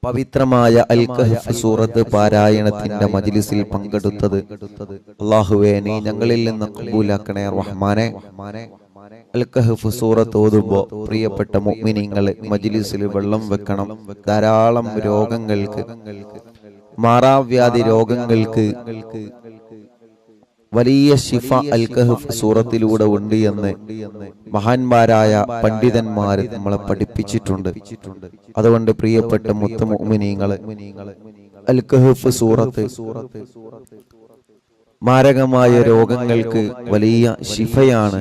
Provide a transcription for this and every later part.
പവിത്രമായ അൽ കഹ്ഫ് സൂറത്ത് പാരായണത്തിന്റെ മജ്ലിസിൽ പങ്കെടുത്തത് അല്ലാഹുവേ നീ ഞങ്ങളിൽ നിന്ന് ഖബൂലാക്കണേ റഹ്മാനെ. അൽ കഹ്ഫ് സൂറത്ത് ഓതുമ്പോൾ പ്രിയപ്പെട്ട മുഅ്മിനീങ്ങളെ മജ്ലിസിൽ വെള്ളം വെക്കണം. ധാരാളം രോഗങ്ങൾക്ക്, മാറാവ്യാധി രോഗങ്ങൾക്ക് വലിയ ശിഫ അൽ കഹ്ഫ് സൂറത്തിലൂടെ ഉണ്ട് എന്ന് മഹാന്മാരായ പണ്ഡിതന്മാർ നമ്മളെ പഠിപ്പിച്ചിട്ടുണ്ട്. അതുകൊണ്ട് പ്രിയപ്പെട്ട മുത്ത് മുഅ്മിനീങ്ങളെ, അൽ കഹ്ഫ് സൂറത്ത് മാരകമായ രോഗങ്ങൾക്ക് വലിയ ശിഫയാണ്.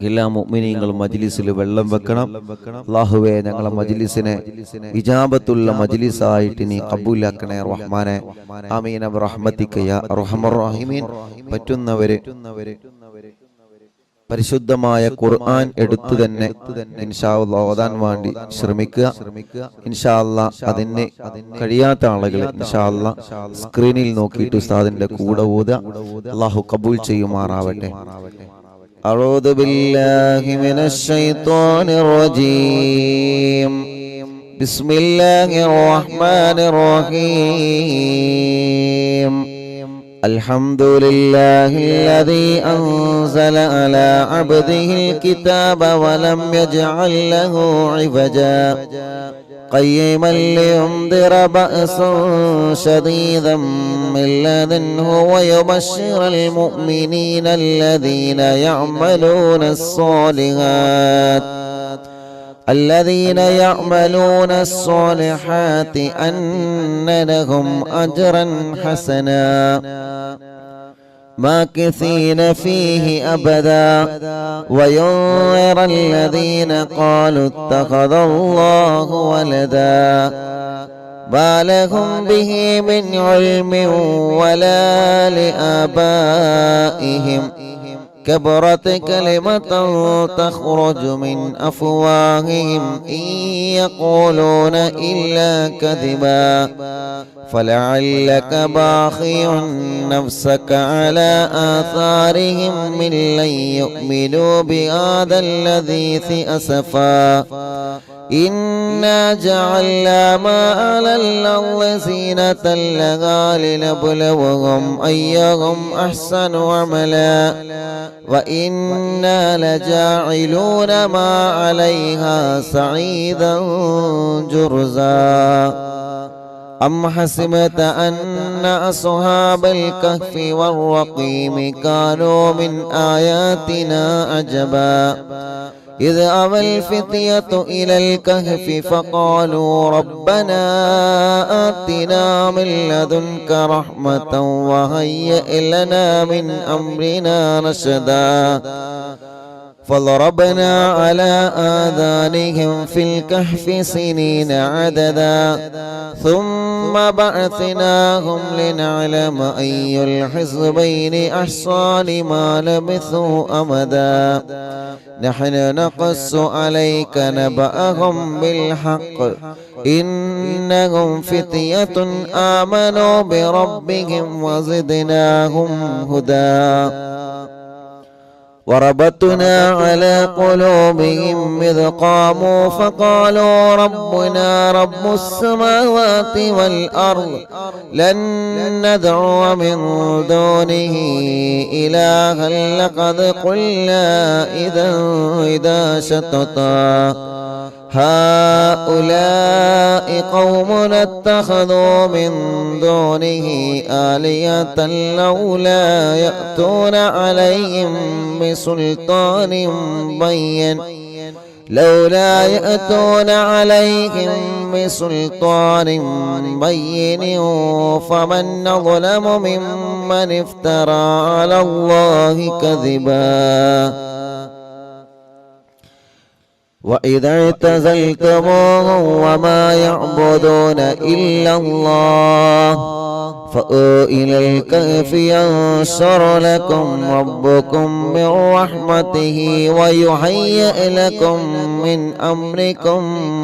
എല്ലാ മുഅ്മിനീങ്ങളും മജ്ലിസിൽ വെള്ളം വെക്കണം. അല്ലാഹുവേ ഞങ്ങളെ മജ്ലിസിനെ ഇജാബത്തുള്ള മജ്ലിസായിട്ട് നീ ഖബൂലാക്കണേ റഹ്മാനെ. ആമീൻ ബിറഹ്മതിക യാ അർഹമർ റഹീമീൻ. പറ്റുന്നവരെ പരിശുദ്ധമായ ഖുർആൻ എടുത്തു തന്നെ ഇൻഷാ അല്ലാഹ് ഓതാൻ വേണ്ടി ശ്രമിക്കുക. ഇൻഷാ അല്ലാഹ് അതിന് കഴിയാത്ത ആളുകൾ ഇൻഷാ അല്ലാഹ് സ്ക്രീനിൽ നോക്കിയിട്ട് ഉസ്താദിന്റെ കൂടെ ഓതുക. അല്ലാഹു കബൂൽ ചെയ്യുമാറാവട്ടെ. അഊദു ബില്ലാഹി മിനശ് ശൈത്വാനിർ റജീം. ബിസ്മില്ലാഹിർ റഹ്മാനിർ റഹീം. الحمد لله الذي أنزل على عبده الكتاب ولم يجعل له عوجا قيما لينذر بأسا شديدا من لدنه ويبشر المؤمنين الذين يعملون الصالحات أن لهم أجرا حسنا ماكثين فيه أبدا وينذر الذين قالوا اتخذ الله ولدا ما لهم به من علم ولا لآبائهم كبرت كلمة تخرج من أفواههم إن يقولون إلا كذبا فلعلك باخع نفسك على آثارهم من لن يؤمنوا بهذا الحديث أسفا إنا جعلنا ما على الأرض زينة لها لنبلوهم أيهم أحسن عملا وإنا لجاعلون ما عليها صعيدا جرزا أم حسبت أن أصحاب الكهف والرقيم كانوا من آياتنا عجبا إذ أوى الفتية إلى الكهف فقالوا ربنا آتنا من لدنك رحمة وهيئ لنا من أمرنا رشدا فضربنا على آذانهم في الكهف سنين عددا ثم بعثناهم لنعلم أي الحزبين أحصى لما لبثوا أمدا نحن نقص عليك نبأهم بالحق إنهم فتية آمنوا بربهم وزدناهم هدى وربطنا على قلوبهم إذ قاموا فقالوا ربنا رب السماوات والأرض لن ندعو من دونه إلها لقد قلنا إذا شططا هؤلاء قومنا اتخذوا من دونه آلهة لولا يأتون عليهم بسلطان بين فمن أظلم ممن افترى على الله كذبا وإذا اعتزلتموهم وما يعبدون إلا الله فأووا إلى الكهف ينشر لكم ربكم من رحمته ويهيئ لكم من أمركم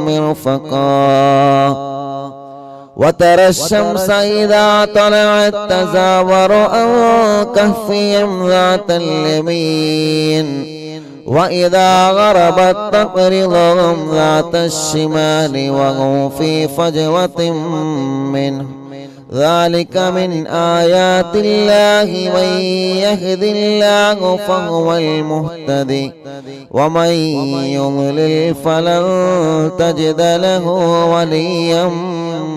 مرفقا وترى الشمس إذا طلعت تزاور عن كهفهم ذات اليمين وإذا غربت تقرضهم ذات الشمال وهم في فجوة منه ذلك من آيات الله من يهد الله فهو المهتدي ومن يضلل فلن تجد له وليا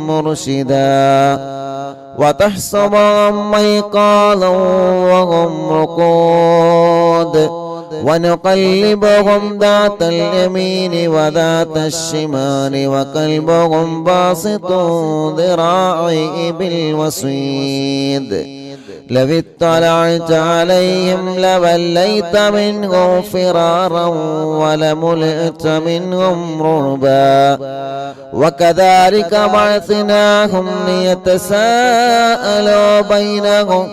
مرشدا وتحسبهم أيقاظا وهم رقود ونقلبهم ذات اليمين وذات الشمال وكلبهم باسط ذراعيه بالوصيد لو اطلعت عليهم لوليت منهم فرارا ولملئت منهم رعبا وكذلك بعثناهم ليتساءلوا بينهم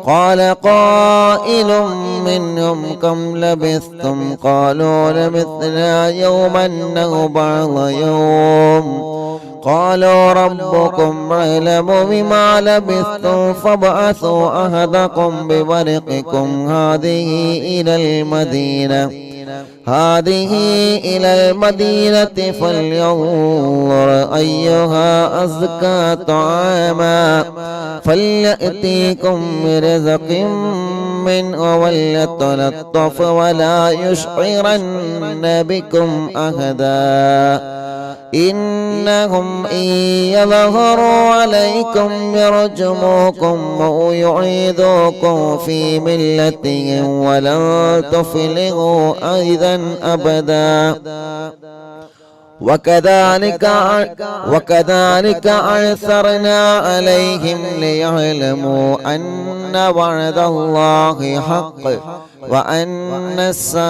قال قائل منهم كم لبثتم قالوا لبثنا يوما أو بعض يوم قالوا ربكم أعلم بما لبثتم فابعثوا أحدكم بورقكم هذه إلى المدينة فلينظر أيها أزكى طعاما فليأتيكم برزق منه وليتلطف ولا يشعرن بكم أحدا إنهم إن يظهروا عليكم يرجموكم أو يعيدوكم في ملتهم ولن تفلحوا أيضا أبدا وكذلك أعثرنا عليهم ليعلموا أن وعد الله حق وأن الساعة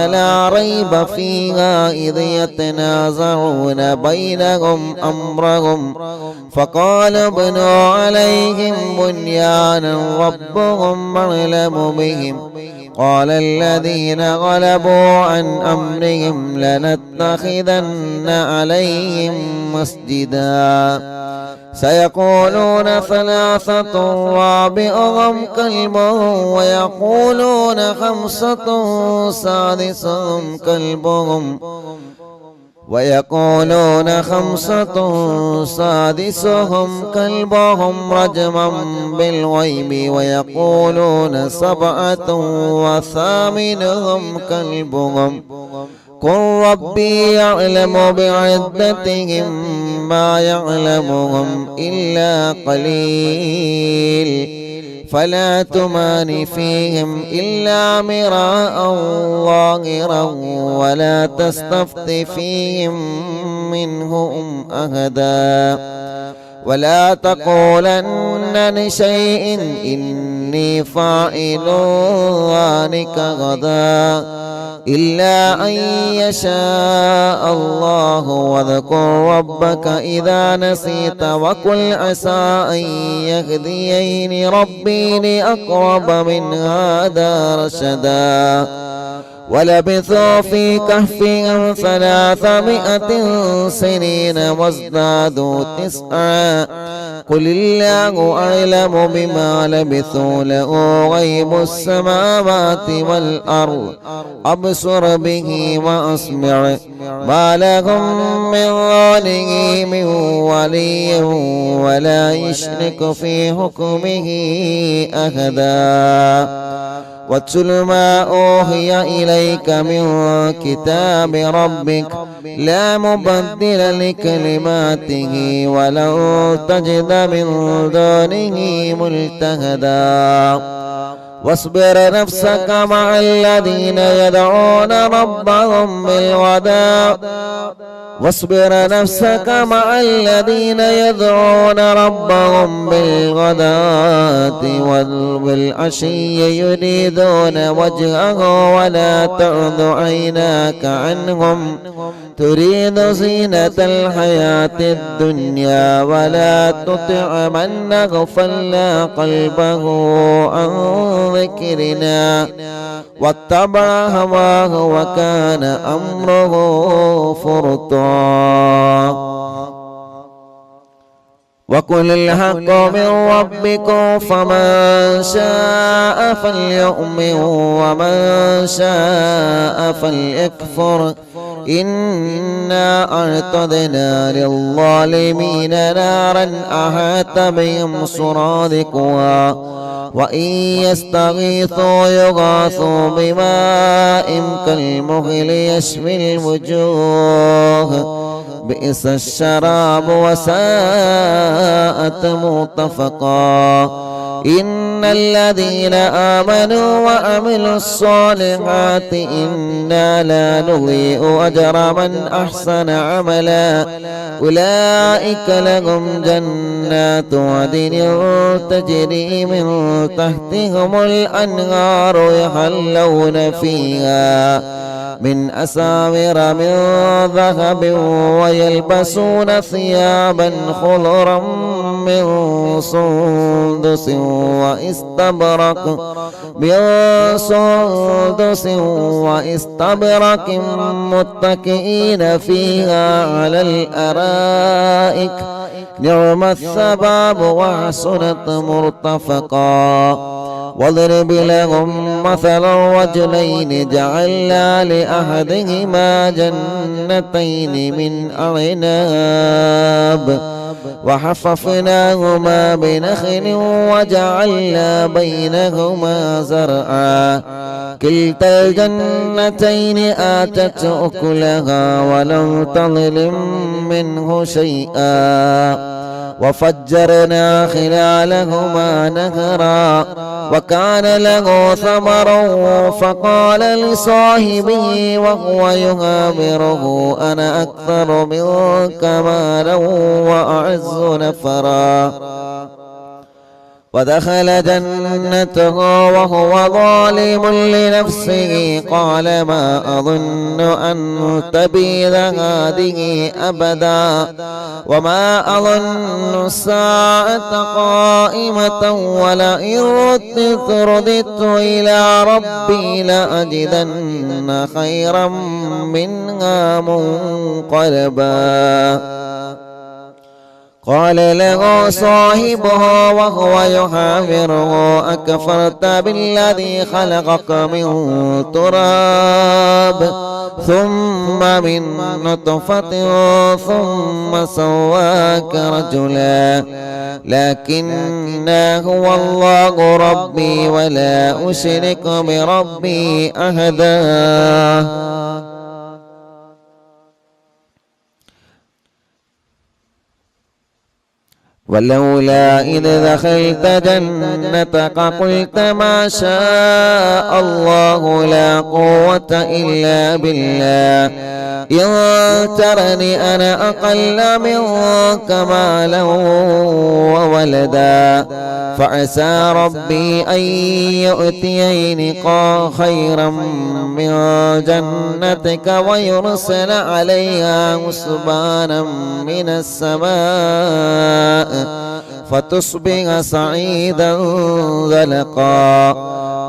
لا ريب فيها إذ يتنازعون بينهم أمرهم فقال ابنوا عليهم بنيانا ربهم أعلم بهم قال الذين غلبوا عن أمرهم لنتخذن عليهم مسجدا سيقولون ثلاثة رابعهم كلبهم ويقولون خمسة سادسهم كلبهم رجما بالغيب ويقولون سبعة وثامنهم كلبهم قل ربي يعلم بعدتهم ما يعلمهم إلا قليل فلا تمار فيهم إلا مراء ظاهرا ولا تستفت فيهم منهم أحدا ولا تقولن لشيء إني فاعل ذلك غدا إلا أن يشاء الله واذكر ربك إذا نسيت وقل عسى أن يهديني ربي لأقرب من هذا رشدا ولبثوا في كهفهم 300 سنين وازدادوا 9 قل الله أعلم بما لبثوا له غيب السماوات والأرض أبصر به وأسمع ما لهم من دونه من ولي ولا يشرك في حكمه أحدا واتل ما أوحي إليك من كتاب ربك لا مبدل لكلماته ولن تجد من دونه ملتهدا واصبر نفسك مع الذين يدعون ربهم بالغداة والعشي يريدون وجهه ولا تعد عيناك عنهم تريد زينة الحياة الدنيا ولا تطع من أغفلنا قلبه عن ذكرنا واتبع هواه وكان أمره فرطا وقل الحق من ربكم فمن شاء فليؤمن ومن شاء فليكفر إنا أعتدنا للظالمين نارا أحاط بهم سرادقها وإن يستغيثوا يغاثوا بماء كالمهل يشوي الوجوه بئس الشراب وساءت مرتفقا إن الذين آمنوا وعملوا الصالحات إنا لا نضيع أجر من أحسن عملا أولئك لهم جنات عدن تجري من تحتهم الأنهار يحلون فيها من أساور من ذهب ويلبسون ثيابا خضرا من سندس واستبرق متكئين فيها على الأرائك نعم الثواب وحسنت مرتفقا واضرب لهم مثل الرجلين جعلنا لأحدهما جنتين من أعناب وحففناهما بنخل وجعلنا بينهما زرعا كلتا الجنتين آتت أكلها ولم تظلم منه شيئا وفجرنا خلالهما نهرا وكان له ثمر فقال لصاحبه وهو يهابره أنا أكثر منك مالا وأعز نفرا ودخل جنته وهو ظالم لنفسه قال ما أظن أن تبيد هذه أبدا وما أظن الساعة قائمة ولئن رددت إلى ربي لأجدن خيرا منها منقلبا قال له صاحبه وهو يحاوره أكفرت بالذي خلقك من تراب ثم من نطفة ثم سواك رجلا لكن هو الله ربي ولا أشرك بربي أحدا ولولا إذ دخلت جنتك قلت ما شاء الله لا قوة إلا بالله إن ترني أنا أقل منك مالا وولدا فعسى ربي أن يؤتيني خيرا من جنتك ويرسل عليها حسبانا من السماء فتصبح صعيدا زلقا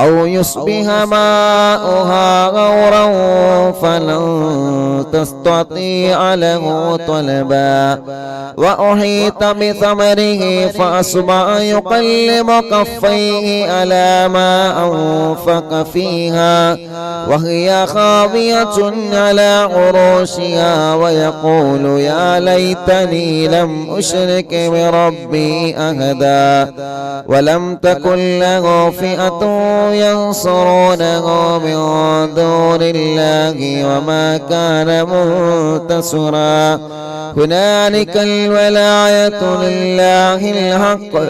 أو يصبح ماؤها غورا فلن تستطيع له طلبا وأحيط بثمره فأصبح يقلب كفيه على ما أنفق فيها وهي خاوية على عروشها ويقول يا ليتني لم أشرك بربي أحدا ولم تكن له فئة ينصرونه من دون الله وما كان منتصرا هنالك الولاية لله الحق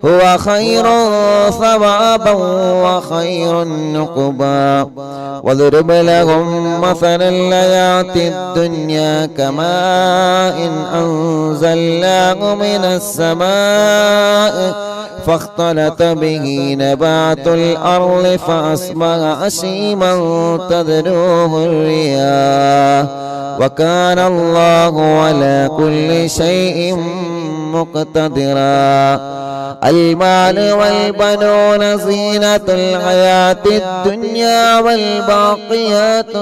هو خير ثوابا وخير نقبا واضرب لهم مثل الحياة الدنيا كماء أنزلناه من السماء فاختلط به نبات الأرض فأصبح هشيما تذروه الرياح وكان الله على كل شيء مقتدرا. المال والبنون زينة الحياة الدنيا والباقيات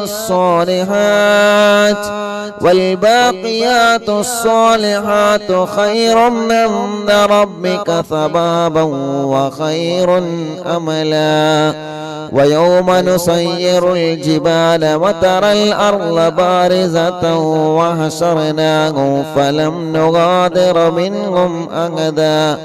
الصالحات خير عند ربك ثوابا وخير أملا. ويوم نسير الجبال وترى الأرض بارزة وحشرناهم فلم نغادر منهم أحدا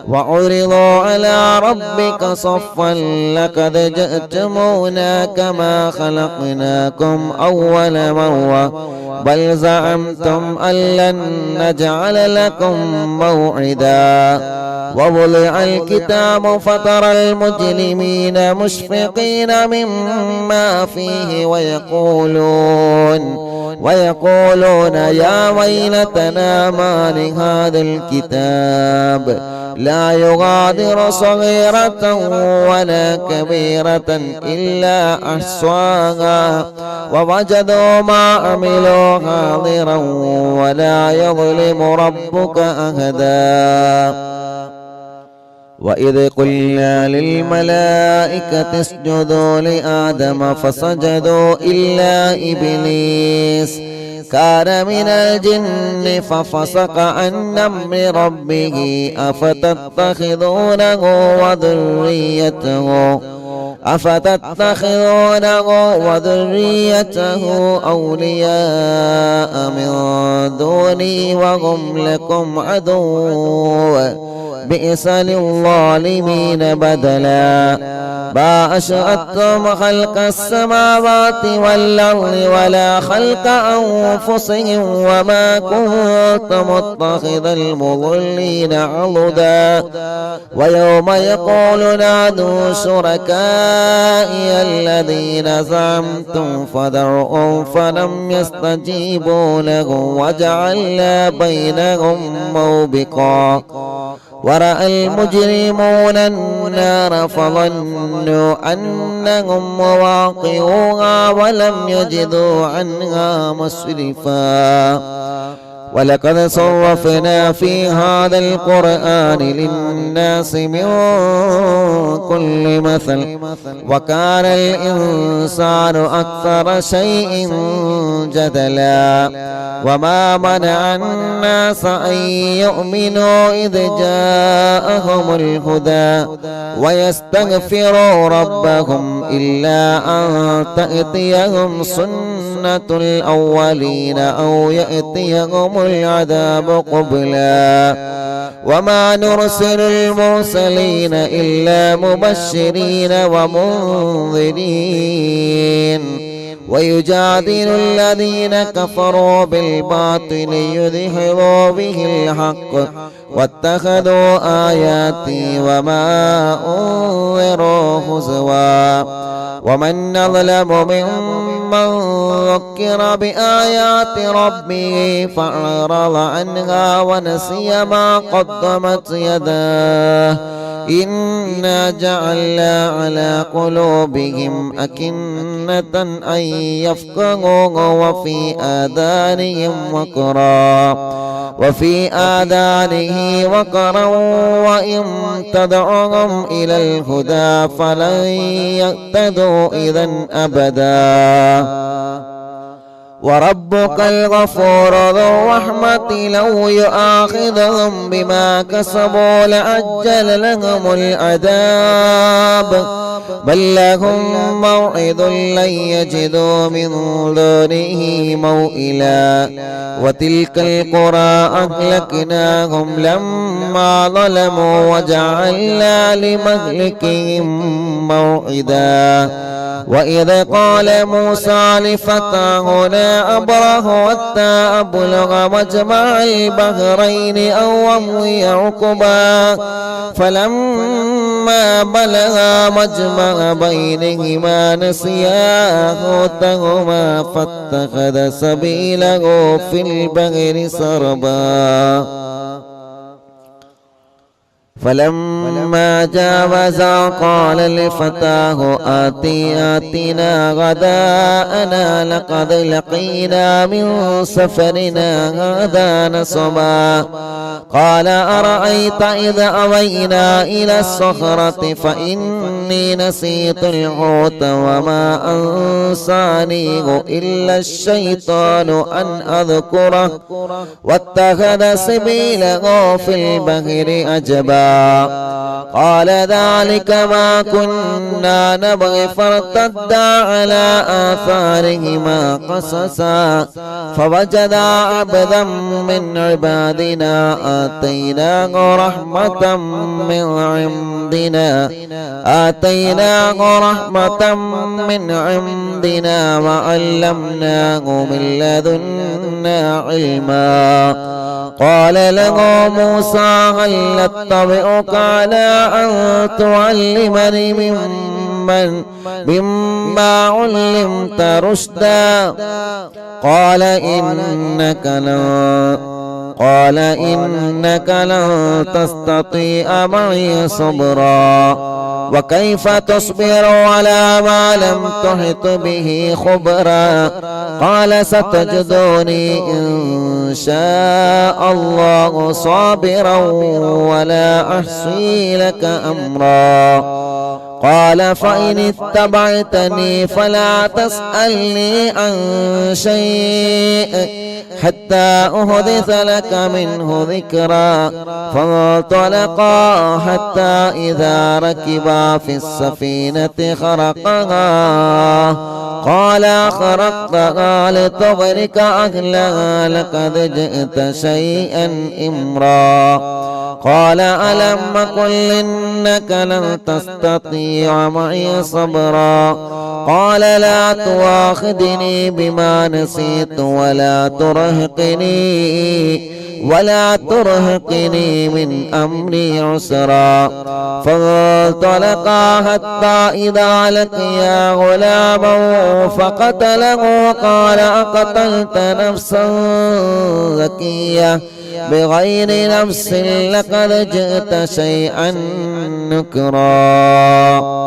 وعرضوا على ربك صفا لقد جئتمونا كما خلقناكم أول مرة بل زعمتم أن لن نجعل لكم موعدا. ووضع الكتاب فترى المجرمين مشفقين مما فيه ويقولون يا ويلتنا ما لهذا الكتاب لا يغادر صغيرة ولا كبيرة إلا أحصاها ووجدوا ما عملوا حاضرا ولا يظلم ربك أحدا. وإذ قلنا للملائكة اسجدوا لآدم فسجدوا إلا إبليس كان من الجن ففسق عن أمر ربه أفتتخذونه وذريته أولياء من دوني وهم لكم عدو بئس للظالمين بدلا. ما أشهدتم خلق السماوات والأرض ولا خلق أنفسهم وما كنت متخذ المضلين عضدا. ويوم يقول نادوا شركائي الذين زعمتم فدعوهم فلم يستجيبوا لهم وجعلنا بينهم موبقا. ورأى المجرمون النار فظنوا أنهم مواقعوها ولم يجدوا عنها مصرفا. ولقد صرفنا في هذا القرآن للناس من كل مثل وكان الإنسان أكثر شيء جدلا. وما منع الناس أن يؤمنوا إذ جاءهم الهدى ويستغفروا ربهم إلا أن تأتيهم سنة الأولين أو يأتيهم العذاب قبلا. وما نرسل المرسلين إلا مبشرين ومنذرين ويجادل الذين كفروا بالباطل يدحضوا به الحق واتخذوا آياتي وما أنذروا هزوا. ومن أظلم ممن ذكر بآيات ربه فأعرض عنها ونسي ما قدمت يداه إنا جعلنا على قلوبهم أكنة أن يفقهوه وفي آذانه وقرا وإن تدعوهم إلى الهدى فلن يهتدوا إذا أبدا. وربك الغفور ذو الرحمة لو يؤاخذهم بما كسبوا لعجل لهم العذاب بل لهم موعد لن يجدوا من دونه موئلا. وتلك القرى أهلكناهم لما ظلموا وجعلنا لمهلكهم موعدا. وإذ قال موسى لفتاه لا أبرح حتى أبلغ مجمع البحرين أو أمضي حقبا فلما بلغا مجمع بينهما نسيا حوتهما فاتخذ سبيله في البحر سربا. فلما جاوزا قال لفتاه آتنا غداءنا لقد لقينا من سفرنا هذا نصبا قال أرأيت إذا أوينا إلى الصخرة فإني نسيت الحوت وما أنسانيه إلا الشيطان أن أذكره واتخذ سبيله في البحر أجبا قال ذلك ما كنا نبغي فارتدا على آثارهما قصصا فوجدا عبدا من عبادنا آتيناه رحمة من عندنا وعلمناه من لدنا علما قال له موسى هل أتبعك على أن تعلمني مما علمت رشدا قال إنك لن تستطيع معي صبرا وكيف تصبر على ما لم تحط به خبرا قال ستجدوني إن شاء الله صابرا ولا أحصي لك أمرا قال فإن اتبعتني فلا تسألني عن شيء حتى أحدث لك منه ذكرا فانطلقا حتى إذا ركبا في السفينة خرقها قال خرقتها لتغرق أهلها لقد جئت شيئا إمرا قال ألم قل إنك لن تستطيع معي صبرا قال لا تواخذني بما نسيت ولا ترهقني من أمري عسرا فانطلقا حتى إذا لقيا غلاما فقتله قال أقتلت نفسا زكية بغير نفس لقد جئت شيئا نكرا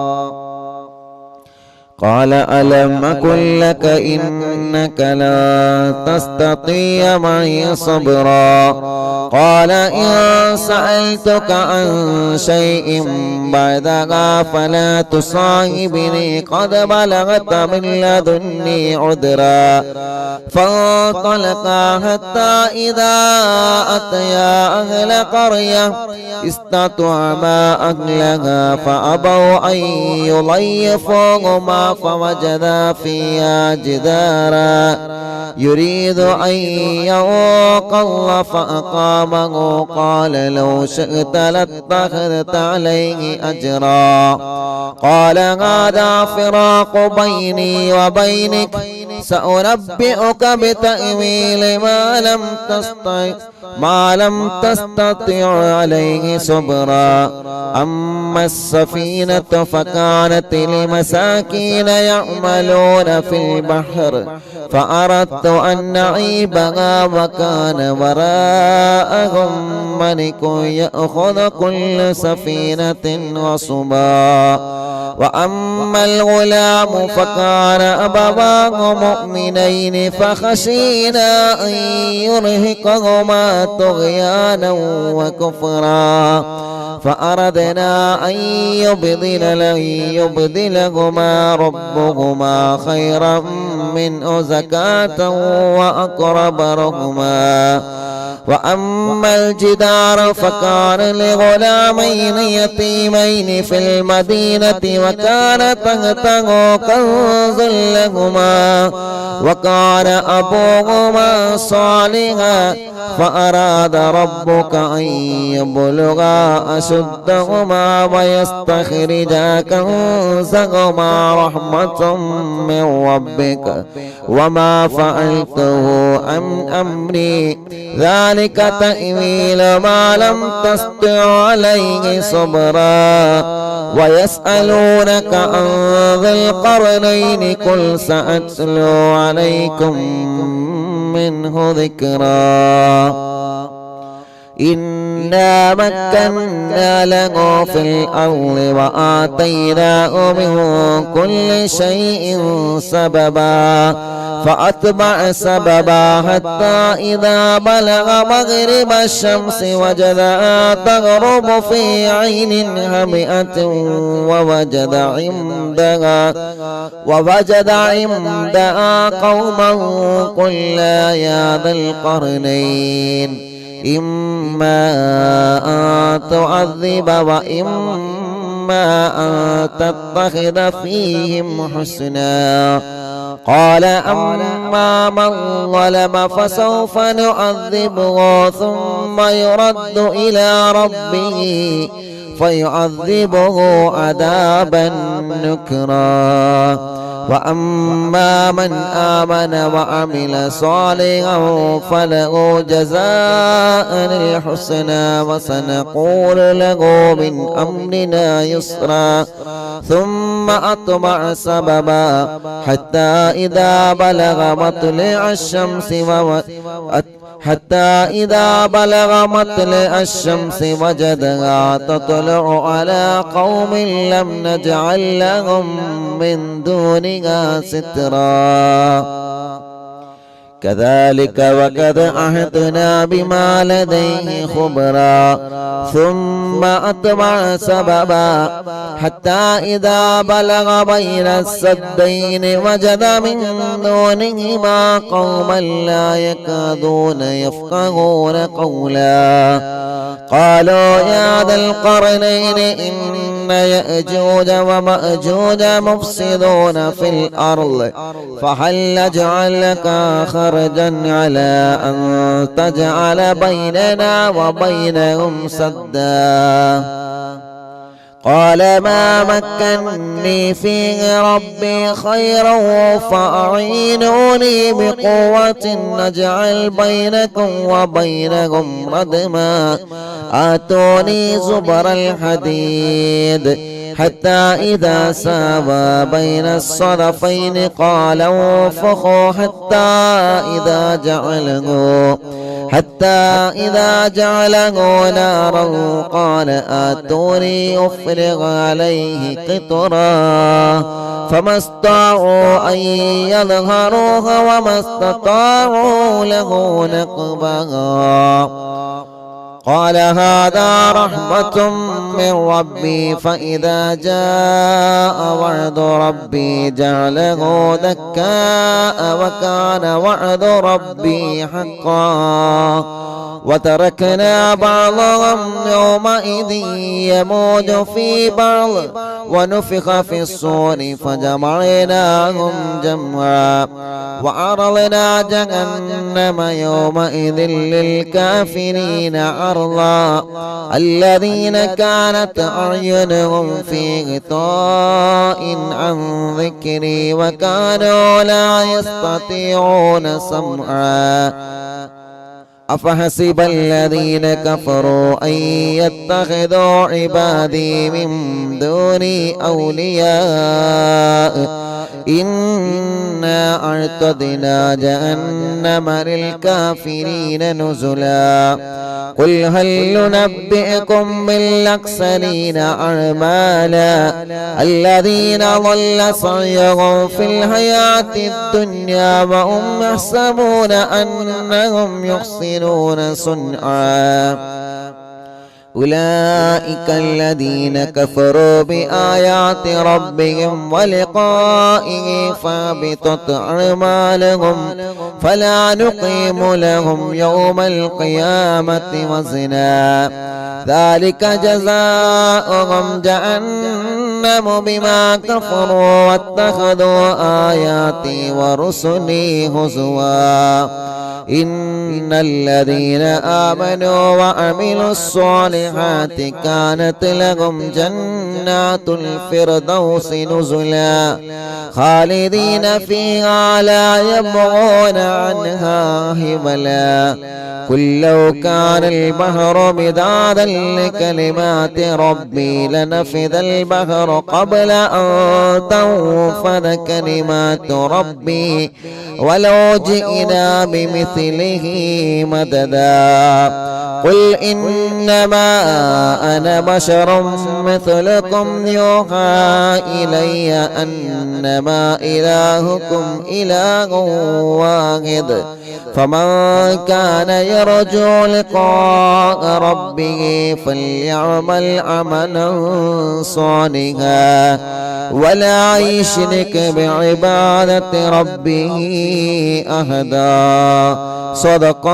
قال ألم أقل لك إنك لا تستطيع معي صبرا قال إن سألتك عن شيء بعدها فلا تصاحبني قد بلغت من لدني عذرا فانطلقا حتى إذا أتيا أهل قرية استطعما أهلها فأبوا أن يضيفوهما فوجدا فيها جدارا يريد أن ينقض فأقامه قال لو شئت لاتخذت عليه أجرا قال هذا فراق بيني وبينك سأنبئك بتأويل ما لم تستطع عليه صبرا أما السفينة فكانت لمساكين يعملون في البحر فأردت أن نعيبها وكان وراءهم ملك يأخذ كل سفينة غصبا وأما الغلام فكان أبواه مؤمنين فخشينا أن يرهقهما طغيانا وكفرا فأردنا أن يبدلهما ربهما خيرا منه زكاة وأقرب رحما وأما الجدار فكان لغلامين يتيمين في المدينة وكان تحته كنز لهما وكان أبوهما صالحا فأراد ربك أن يبلغا أشدهما ويستخرجا كنزهما رحمة من ربك وما فعلته عن أمري ذلك تأويل ما لم تستطع عليه صبرا ويسألونك عن ذي القرنين قل سأتلو عليكم منه ذكرا إنا مكنا له في الأرض وآتيناه من كل شيء سببا فأتبع سببا حتى إذا بلغ مغرب الشمس وجدها تغرب في عين هامئة ووجد عندها قوما قلنا يا ذا القرنين إما أن تعذب وإما أن تتخذ فيهم حسنا قال أما من ظلم فسوف نعذبه ثم يرد إلى ربه فيعذبه عذابا نكرا وأما من آمن وعمل صالحا فله جزاء الحسنى وسنقول له من أمرنا يسرا ثم أتبع سببا حتى إذا بلغ مطلع الشمس وجدها تطلع على قوم لم نجعل لهم من دونها سترا كذلك وقد عهدنا بما لديه خبرا ثم أتبع سببا حتى إذا بلغ بين السدين وجد من دونهما قوما لا يكادون يفقهون قولا قالوا يا ذا القرنين إن يأجوج ومأجوج مفسدون في الأرض فهل نجعل لك خرجا على أن تجعل بيننا وبينهم سدا قال ما مكنني فيه ربي خيرا فأعينوني بقوة نجعل بينكم وبينهم ردما آتوني زبر الحديد حتى إذا ساوى بين الصدفين قال انفخوا حتى إذا جعله نارا قال آتوني أفرغ عليه قطرا فما استطاعوا أن يظهروها وما استطاعوا له نقبا قال هذا رحمة من ربي فإذا جاء وعد ربي جعله دكاء وكان وعد ربي حقا وتركنا بعضهم يومئذ يموج في بعض ونفخ في الصور فجمعناهم جمعا وعرضنا جهنم يومئذ للكافرين عرضا الذين كانت أعينهم في غطاء عن ذكري وكانوا لا يستطيعون سمعا أفحسب الذين كفروا أن يتخذوا عبادي من دوني أولياء إنا أعتدنا جهنم للكافرين نزلا قل هل ننبئكم بالأخسرين أعمالا الذين ضل سعيهم في الحياة الدنيا وهم يحسبون أنهم يحسنون صنعا أولئك الذين كفروا بآيات ربهم ولقائه فابطت أعمالهم فلا نقيم لهم يوم القيامة وزنا ذلك جزاؤهم جهنم بما كفروا واتخذوا آياتي ورسلي هزوا إن الذين آمنوا وعملوا الصالحات كانت لهم جنات الفردوس نزلا خالدين فيها لا يبغون عنها حولا قل لو كان البحر مدادا لكلمات ربي لنفذ البحر قبل أن تنفذ كلمات ربي ولو جئنا بمثله مددا قل إنما أنا بشر مثلكم يوحى إلي أنما إلهكم إله واحد فمن كان يرجو لقاء ربه فليعمل عملا صالحا ولا يشرك بعبادة ربه أحدا صدق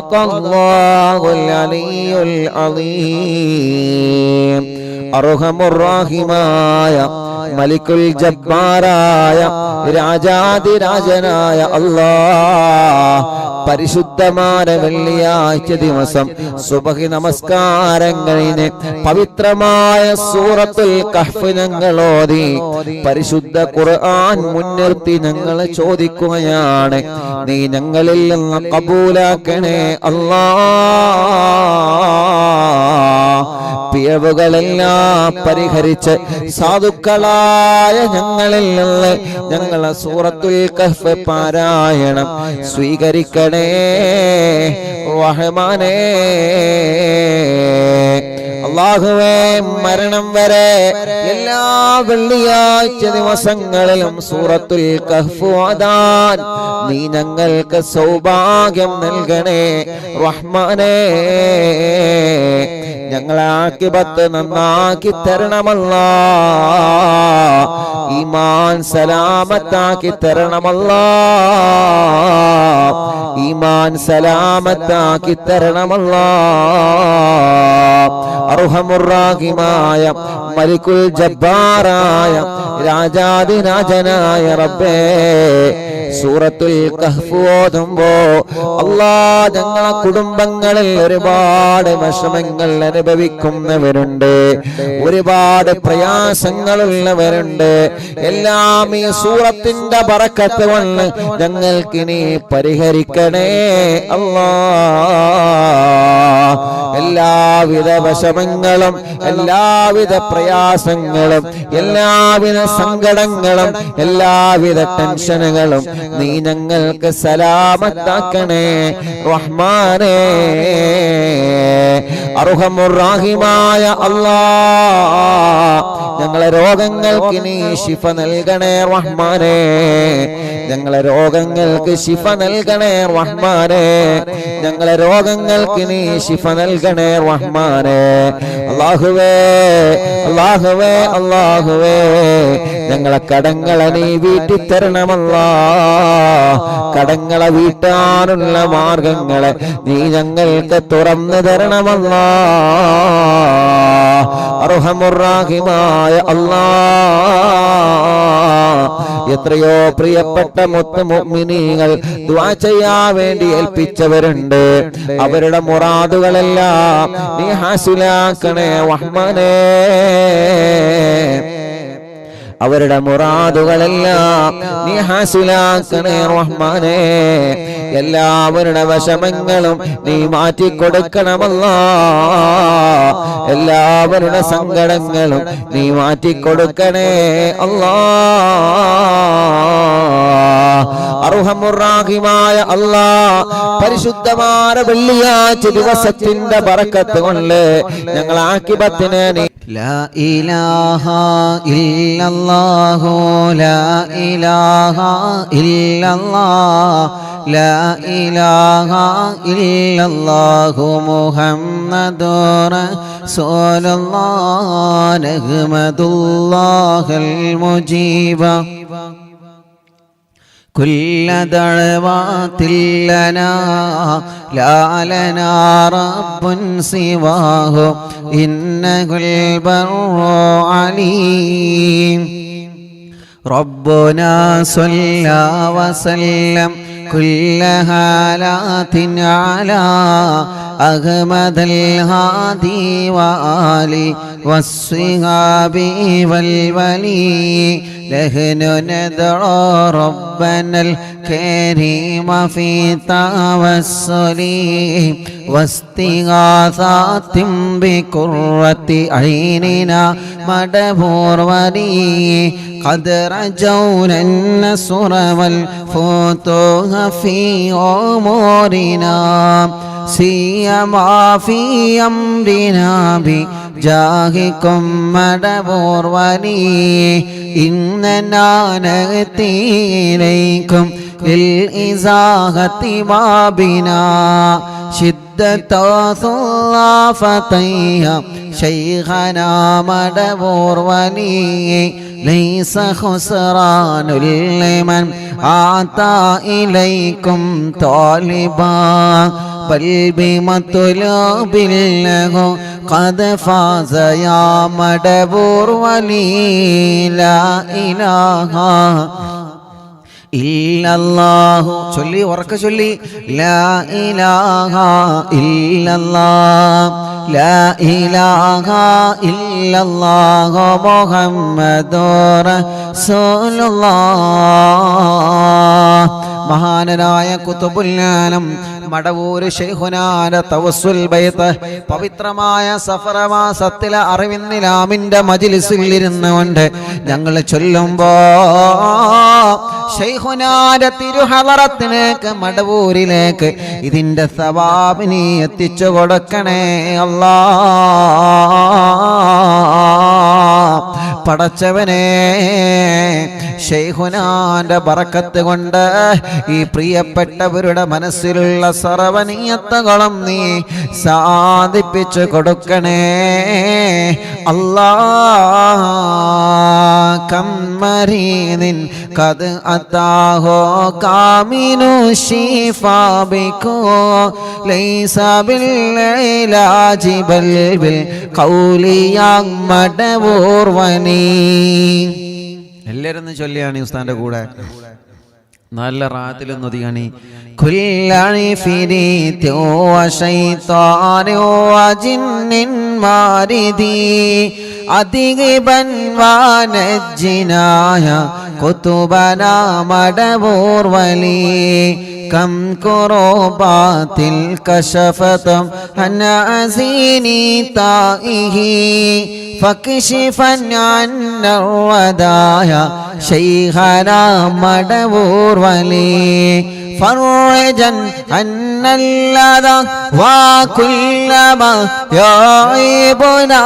الله العلي العظيم أرحم الراحمين മലിക്കുൽ ജബ്ബാറായ രാജാതിരാജനായ അല്ലാഹ് പരിശുദ്ധമായ വെള്ളിയാഴ്ച ദിവസം സുബഹി നമസ്കാരം കഴിഞ്ഞ് പവിത്രമായ സൂറത്തുൽ കഹ്ഫ് ഞങ്ങൾ ഓതി പരിശുദ്ധ ഖുർആൻ മുൻനിർത്തി ഞങ്ങൾ ചോദിക്കുകയാണ്, നീ ഞങ്ങളിൽ നിന്ന് കബൂലാക്കണേ അല്ലാഹ്. പിഴവുകളെല്ലാം പരിഹരിച്ച് സാധുക്കളായ ഞങ്ങളിൽ നിന്ന് ഞങ്ങളെ സൂറത്തുൽ കഹ്ഫ് പാരായണം സ്വീകരിക്കണേ റഹ്മാനേ. അല്ലാഹുവേ, മരണം വരെ എല്ലാ വെള്ളിയാഴ്ച ദിവസങ്ങളിലും സൂറത്തുൽ കഹ്ഫ് ഓതാൻ നീ ഞങ്ങൾക്ക് സൗഭാഗ്യം നൽകണേ റഹ്മാനേ. ഞങ്ങളെ ആഖിബത്ത് നന്നാക്കി തരണമല്ലാഹ്, ഈമാൻ സലാമത്താക്കി തരണമല്ലാഹ്, ഈമാൻ സലാമത്താക്കി തരണമല്ലാഹ്. അർഹമുർ-റാഹിമായ മലിക്കുൽ ജബ്ബാറായ രാജാതിരാജനായ റബ്ബേ, സൂറത്തുൽ കഹ്ഫ് ഓതുമ്പോ അല്ലാഹ് ഞങ്ങളെ കുടുംബങ്ങളിൽ ഒരുപാട് വിഷമങ്ങൾ അനുഭവിക്കുന്നവരുണ്ട്, ഒരുപാട് പ്രയാസങ്ങളുള്ളവരുണ്ട്. എല്ലാം ഈ സൂറത്തിന്റെ ബറക്കത്ത് കൊണ്ട് ഞങ്ങൾക്ക് നീ പരിഹരിക്കണേ അല്ലാഹ്. എല്ലാവിധ വിഷമങ്ങളും എല്ലാവിധ പ്രയാസങ്ങളും എല്ലാവിധ സങ്കടങ്ങളും എല്ലാവിധ ടെൻഷനുകളും നീ ഞങ്ങൾക്ക് സലാമത്താക്കണേ റഹ്മാനേ. അർഹമുർ-റാഹിമായ അല്ലാഹ്, ഞങ്ങളെ രോഗങ്ങൾക്ക് നീ ശിഫ നൽകണേ റഹ്മാനേ. ഞങ്ങളെ രോഗങ്ങൾക്ക് ശിഫ നൽകണേ റഹ്മാനേ. ഞങ്ങളെ രോഗങ്ങൾക്ക് നീ ശിഫ നൽകണേ റഹ്മാനേ. അല്ലാഹുവേ, അല്ലാഹുവേ, അല്ലാഹുവേ, ഞങ്ങളെ കടങ്ങളെ നീ വീട്ടിത്തരണമല്ലാഹ്. കടങ്ങളെ വീട്ടാനുള്ള മാർഗങ്ങളെ നീ ഞങ്ങൾക്ക് തുറന്നു തരണമല്ലാഹ്. അർഹമുർ-റാഹിമായ അല്ലാഹ്, എത്രയോ പ്രിയപ്പെട്ട മുഅ്മിനീങ്ങൾ ദുആ ചെയ്യാൻ വേണ്ടി ഏൽപ്പിച്ചവരുണ്ട്. അവരുടെ മുറാദുകളെല്ലാം നീ ഹാസിലാക്കണേ റഹ്മാനേ. അവരുടെ മുറാദുകളെല്ലാം നീ ഹാസിലാക്കണേ റഹ്മാനേ. എല്ലാവരുടെ വിഷമങ്ങളും നീ മാറ്റിക്കൊടുക്കണമല്ലാഹ്. എല്ലാവരുടെ സങ്കടങ്ങളും നീ മാറ്റിക്കൊടുക്കണേ അല്ലാഹ്. അർഹമുർ-റാഹിമായ അല്ലാഹ്, പരിശുദ്ധമായ വെള്ളിയാഴ്ച ദിവസത്തിന്റെ ബറക്കത്ത് കൊണ്ട് ഞങ്ങൾ ആഖിബത്തിനെ നീ ലാ ഇലാഹ ഇല്ലല്ലാഹു ലാ ഇലാഹ ഇല്ലല്ലാഹ് ലാ ഇലാഹ ഇല്ലല്ലാഹു മുഹമ്മദുർ റസൂലുള്ളാഹ് നഹ്മദുല്ലാഹൽ മുജീബ كل دعوات لنا لا لنا رب سواه إنه البر عليم ربنا صلى وسلم كل حالات على أحمد الهادي وآله والصحاب والولي نحن ندعو ربنا الكريم في توسل واستغاثات بقرة عيننا مدبور ولي قد رجونا النصر والفتوح في أمورنا سيما في أمرنا بجاهكم مدبور ولي إننا نأتي إليكم للإزاحة ما بنا شدة ثلافتيها شيخنا مدبور ولي ليس خسران لمن أعطى إليكم طالبا بل بمطلوب له قد فاز يا مدبور ولي لا إله ഇല്ലല്ലാഹു ചൊല്ലി ഉറക്കെ ചൊല്ലി ലാ ഇലാഹ ഇല്ലല്ലാഹ് ലാ ഇലാഹ ഇല്ലല്ലാഹു മുഹമ്മദുർ റസൂലുള്ളാഹ്. മഹാനായ ഖുതുബുൽ ആലം മടവൂര് ശൈഖുനാന്റെ തവസ്സുൽ ബൈത്ത് പവിത്രമായ സഫർ മാസത്തിലെ അറിവിന്നിലാമിന്റെ മജ്ലിസിൽ ഇരുന്നുകൊണ്ട് ഞങ്ങൾ ചൊല്ലുമ്പോ ശൈഖുനാന്റെ തിരുഹളറത്തിലേക്ക് മടവൂരിലേക്ക് ഇതിന്റെ സവാബിനെ എത്തിച്ചു കൊടുക്കണേ അല്ലാഹ്. പടച്ചവനെ ശൈഖുനാന്റെ ബറക്കത്ത് കൊണ്ട് ഈ പ്രിയപ്പെട്ടവരുടെ മനസ്സിലുള്ള സർവനീയത്തുകളും നീ സാധിപ്പിച്ചു കൊടുക്കണേ അല്ലാഹ്. കമ്മരീനിൻ കത് അതാഹോ കാമിനു ശിഫാബിക്കോ ലൈസ ബിൽഇലാജി ബൽ ബിൽ ഖൗലിയാ മടവൂർ വനി. എല്ലാവരും ചൊല്ലിയാണ് ഉസ്താന്റെ കൂടെ നല്ല റാത്തിലൊന്നും ഒതുങ്ങണി. കുല്ലി ഫിരീതി വശൈത്താനി വജിന്നിൻ മാരിദി അദിഗിബൻ വനജ്ജിനായ കുതുബനാ മടവൂർ വലി كم كروبات الكشفت عن عزيني طائه فاكشفا عنا الودايا شيخنا مدبور ولي فرجا عنا اللذى وكل ما يعيبنا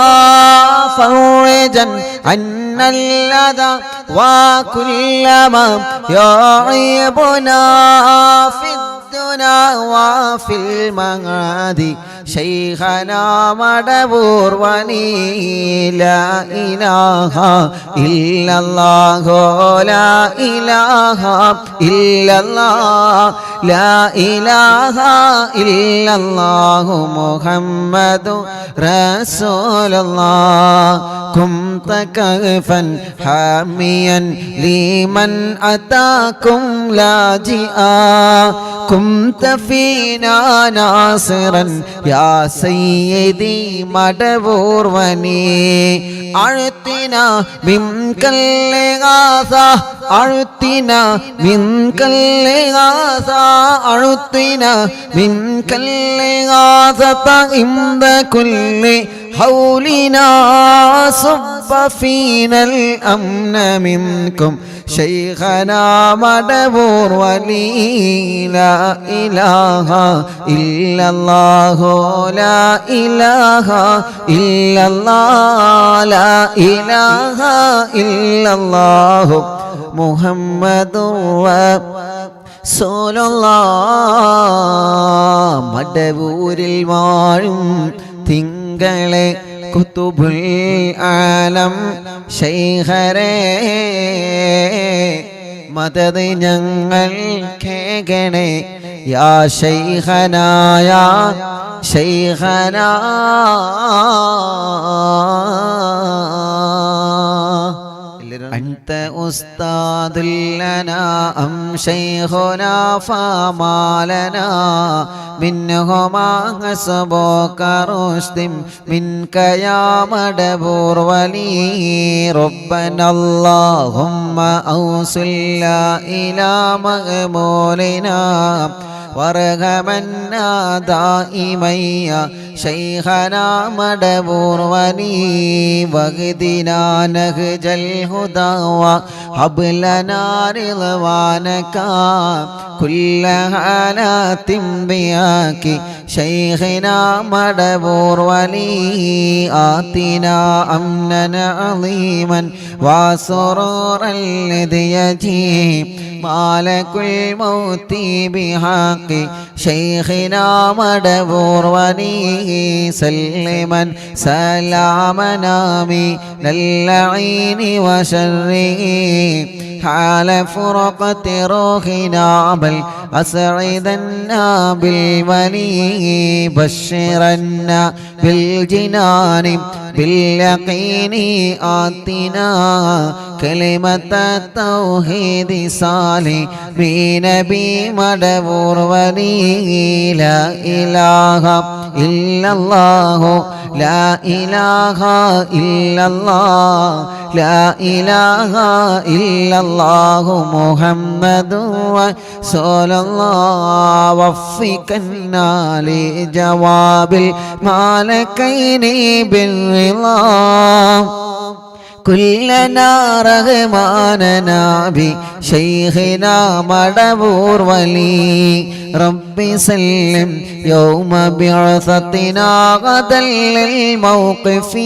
فرجا عنا اللذى وكل ما يعيبنا في الدنيا وفي المعاد شيخنا مدبور ولي لا إله إلا الله لا إله إلا الله لا إله إلا الله محمد رسول الله كنت كهفا حاميا لمن أتاكم لاجئا كنت فينا ناصرا يا سيدي مدبور وني أعطنا منك الإغاثة أعطنا منك الإغاثة أعطنا منك الإغاثة عند كل حولنا صب فينا الأمن منكم شيخنا مدبور ولي لا إله إلا الله لا إله إلا الله لا إله إلا الله محمد رسول الله. മടവൂരിൽ വാഴും തിങ്കളെ കുതുബുൽ ആലം ശൈഖരേ മദദ് ഞങ്ങൾ കേകണേ യാ ശൈഖനാ യാ ശൈഖനാ. أنت أستاذ لنا أم شيخنا فما لنا منهما حسبك رشد منك يا مدبور ولي ربنا اللهم أوصلنا إلى مغمولنا وارحمنا دائما شيخنا مدبور ولي واهدنا نهج الهدى وهب لنا رضوانك كل حالات بياك شيخنا مدبور ولي آتنا أمنا عظيما وسرورا الذي يجيب مالك الموت بحق شيخنا مدبور ولي سلما سلامنا من اللعين وشره حال فرقة روحنا بل أسعدنا بالولي بشرنا بالجنان باليقين آتنا كلمة التوحيد صالح بنبي مدبور ولي لا إله إلا الله لا إله إلا الله لا إله إلا الله محمد رسول الله وفقنا لجواب الملكين بالرضا كلنا رغماننا بشيخنا مدبور ولي ربي سلم يوم بعثتنا غدا للموقف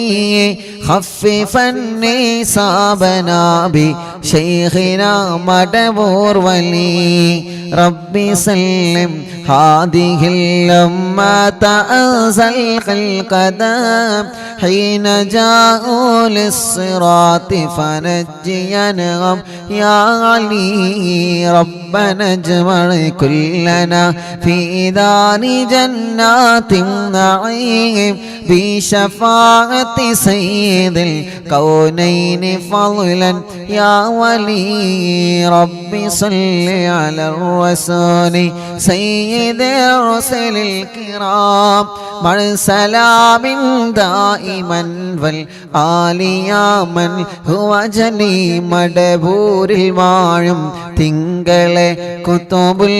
خففني صابنا بشيخنا مدبور ولي ربي سلم هذه الأمة أنزل القدم حين جاءوا للصراط فنجينهم يا علي ربنا اجمع كلنا في دار جنات النعيم بشفاعة سيد الكونين فضلا يا ولي ربي صل على الرسول سيد الرسل الكرام مع سلام دائما والآل يا من هو جني مدبور المعلم തിങ്കളെ കുത്തുബുൽ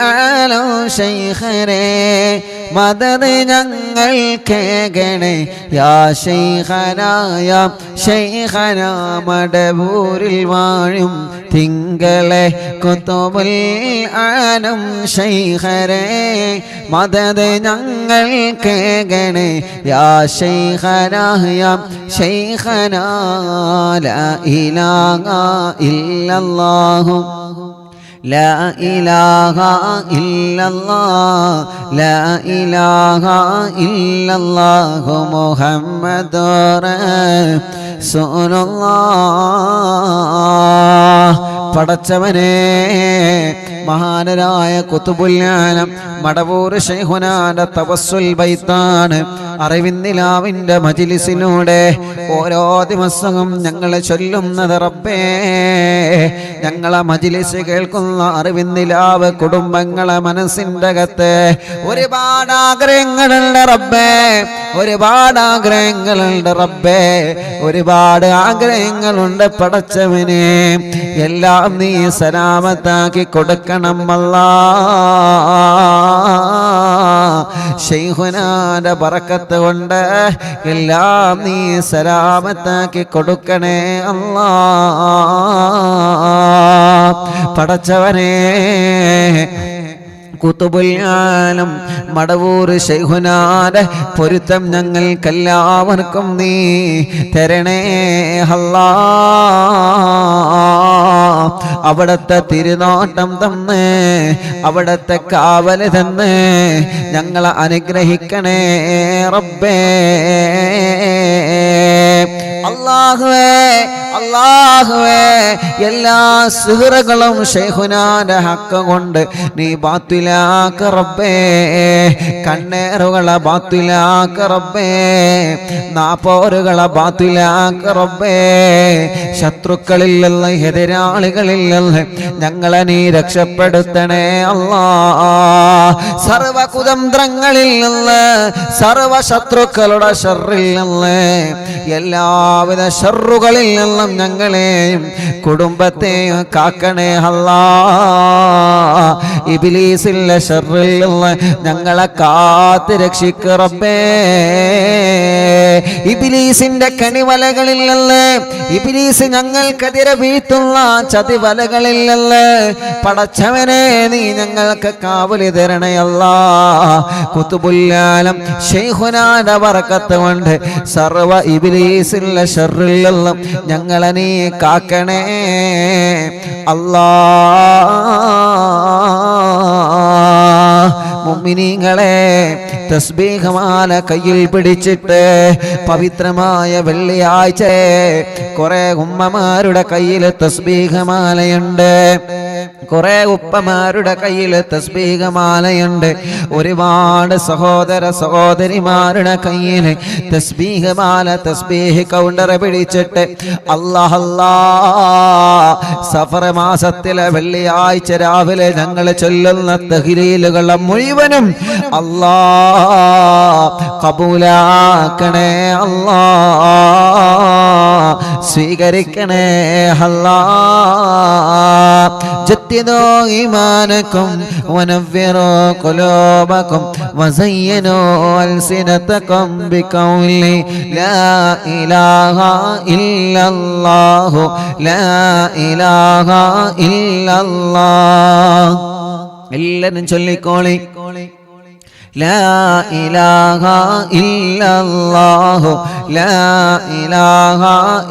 ആലം ശൈഖരേ മദദ് ഞങ്ങൾ കേകണേ യാ ശൈഖനാ യാ ശൈഖനാ മടബൂരിൽ വാഴും തിങ്കളെ കുത്തുബുൽ ആലം ശൈഖരേ മദദ് ഞങ്ങൾ കേകണേ യാ ശൈഖനാ യാ ശൈഖനാ ലാ ഇലാഹ ഇല്ലല്ലാഹു لا إله إلا الله لا إله إلا الله محمد رسول الله പടച്ചവനെ മഹാനരായ ഖുതുബുൽ ആലം മടവൂർ ശൈഖുനാന്റെ തവസ്സുൽ ബൈത്താണ് അറിവിന്ദിലാവിന്റെ മജ്ലിസിലൂടെ ഓരോ ദിവസവും ഞങ്ങൾ ചൊല്ലുന്നത് റബ്ബേ ഞങ്ങളെ മജ്ലിസ് കേൾക്കുന്ന അറിവിന്ദിലാവ് കുടുംബങ്ങളെ മനസ്സിൻ്റെ അകത്ത് ഒരുപാട് ആഗ്രഹങ്ങളുണ്ട് റബ്ബേ ഒരുപാട് ആഗ്രഹങ്ങളുണ്ട് റബ്ബേ ഒരുപാട് ആഗ്രഹങ്ങളുണ്ട് പടച്ചവനെ എല്ലാം നീ സലാമത്താക്കി കൊടുക്കണം അല്ലാ ശൈഖുനാന്റെ ബറക്കത്ത് കൊണ്ട് എല്ലാം നീ സലാമത്താക്കി കൊടുക്കണേ അല്ലാ പടച്ചവനെ ഖുതുബുൽ ആലം മടവൂർ ശൈഖുനാന്റെ പൊരുത്തം ഞങ്ങൾക്കെല്ലാവർക്കും നീ തരണേ അല്ലാ അവിടത്തെ തിരുനോട്ടം തന്ന് അവിടത്തെ കാവല് തന്ന് ഞങ്ങളെ അനുഗ്രഹിക്കണേ റബ്ബേ അല്ലാഹുവേ അല്ലാഹുവേ എല്ലാ സിഹ്റുകളും ശൈഖുനാന്റെ ഹക്ക് കൊണ്ട് നീ ബാത്തിലാക്ക റബ്ബേ കണ്ണേറുകളെ ബാത്തിലാക്ക റബ്ബേ നാപ്പോരുകളെ ബാത്തിലാക്ക റബ്ബേ ശത്രുക്കളിൽ നിന്ന് എതിരാളികളിൽ നിന്ന് ഞങ്ങളെ നീ രക്ഷപ്പെടുത്തണേ അല്ലാ സർവ കുതന്ത്രങ്ങളിൽ നിന്ന് സർവ ശത്രുക്കളുടെ ശർറിൽ നിന്ന് എല്ലാവിധ ശർറുകളിൽ നിന്ന് നിന്നും ഞങ്ങളെയും കുടുംബത്തെയും കാക്കണേ അല്ലാ. ഇബ്ലീസിന്റെ ശർറിൽ നിന്ന് ഞങ്ങളെ കാത്ത് രക്ഷിക്ക് റബ്ബേ. ഇബ്ലീസിന്റെ കണിവലകളിൽ നിന്ന്, ഇബ്ലീസ് ഞങ്ങൾക്കെതിരെ വീഴ്ത്തുന്ന ചതിവലകളിൽ നിന്ന് പടച്ചവനെ നീ ഞങ്ങൾക്ക് കാവലി തരണേ അല്ലാ. ഖുതുബുൽ ശൈഖുനാന്റെ ബറക്കത്ത് കൊണ്ട് സർവ ഇബ്ലീസിന്റെ ശർറിൽ നിന്നും ഞങ്ങളെ നീ കാക്കണേ അല്ലാ. മുഅ്മിനീങ്ങളെ, തസ്ബീഹ് മാല കയ്യിൽ പിടിച്ചിട്ട് പവിത്രമായ വെള്ളിയാഴ്ച കുറെ ഉമ്മമാരുടെ കയ്യിൽ തസ്ബീഹ് മാലയുണ്ട്, കുറെ ഉപ്പമാരുടെ കയ്യിൽ തസ്ബീഹ് മാലയുണ്ട്, ഒരുപാട് സഹോദര സഹോദരിമാരുടെ കയ്യിൽ തസ്ബീഹ് മാല, തസ്ബീഹ് കൗണ്ടർ പിടിച്ചിട്ട് അല്ലാഹ് അല്ലാഹ് സഫർ മാസത്തിലെ വെള്ളിയാഴ്ച രാവിലെ ഞങ്ങൾ ചൊല്ലുന്ന തഹ്ലീലുകളെ മുഴുവനും അല്ലാഹ് കബൂലാക്കണേ അല്ലാഹ്, സ്വീകരിക്കണേ അല്ലാഹ്. ജദ്ദിദൂ ഈമാനകും വനവ്വിറൂ ഖുലൂബകും വസയ്യിനൂ അൽസിനതകും ബിഖൗലി ലാ ഇലാഹ ഇല്ലല്ലാഹു ലാ ഇലാഹ ഇല്ലല്ലാഹ്. എല്ലാവരും ചൊല്ലിക്കോളി, ലാ ഇലാഹ ഇല്ലല്ലാഹു ലാ ഇലാഹ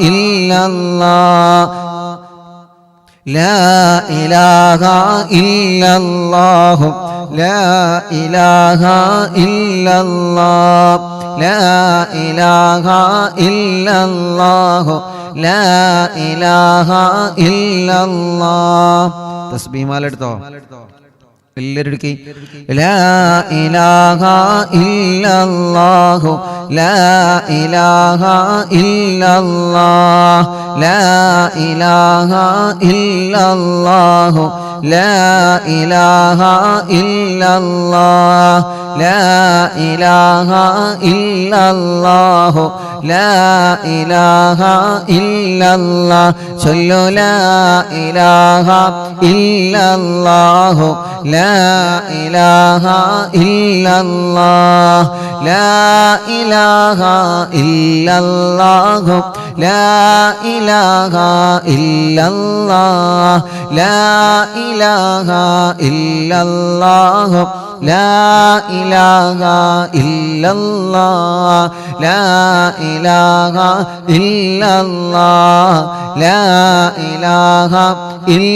ഇല്ലല്ലാഹ് ലാ ഇലാഹ ഇല്ലല്ലാഹു ലാ ഇലാഹ ഇല്ലല്ലാഹ് ലാ ഇലാഹ ഇല്ലല്ലാഹു ലാ ഇലാഹ ഇല്ലല്ലാഹ്. തസ്ബീഹ് മാല എടുത്തോ എല്ലാവരും എടുക്കി. ലാ ഇലാഹ ഇല്ലല്ലാഹു ലാ ഇലാഹ ഇല്ലല്ലാഹ് ലാ ഇലാഹ ഇല്ലല്ലാഹു ലാ ഇലാഹ ഇല്ലല്ലാഹ് ലാ ഇലാഹ ഇല്ലല്ലാഹു ലാ ഇലാഹ ഇല്ലല്ലാഹ്. ചൊല്ലു ലാ ഇലാഹ ഇല്ലല്ലാഹു ലാ ഇലാഹ ഇല്ലല്ലാഹ് ലാ ഇലാഹ ഇല്ലല്ലാഹു ലാ ഇലാഹ ഇല്ലല്ലാഹ് ലാ ഇലാഹ ഇല്ലല്ലാഹു ലാ ഇലാഹ ഇല്ലല്ലാഹ് ലാ ഇലാഹ ഇല്ലല്ലാഹ് ലാ ഇലാഹ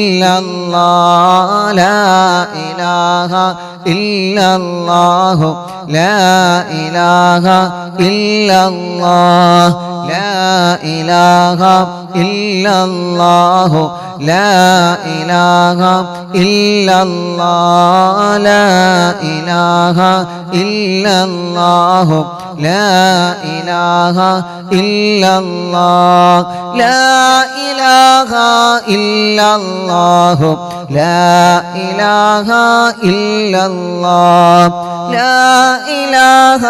ഇല്ലല്ലാഹ് ലാ ഇലാഹ ഇല്ലല്ലാഹു ലാ ഇലാഹ ഇല്ലല്ലാഹ് ലാ ഇലാഹ ഇല്ലല്ലാഹു ലാ ഇലാഹ ഇല്ലല്ലാഹ് ലാ ഇലാഹ ഇല്ലല്ലാഹു ലാ ഇലാഹ ഇല്ലല്ലാഹ് ലാ ഇലാഹ ഇല്ലല്ലാഹു ലാ ഇലാഹ ഇല്ലല്ലാഹ് ലാ ഇലാഹ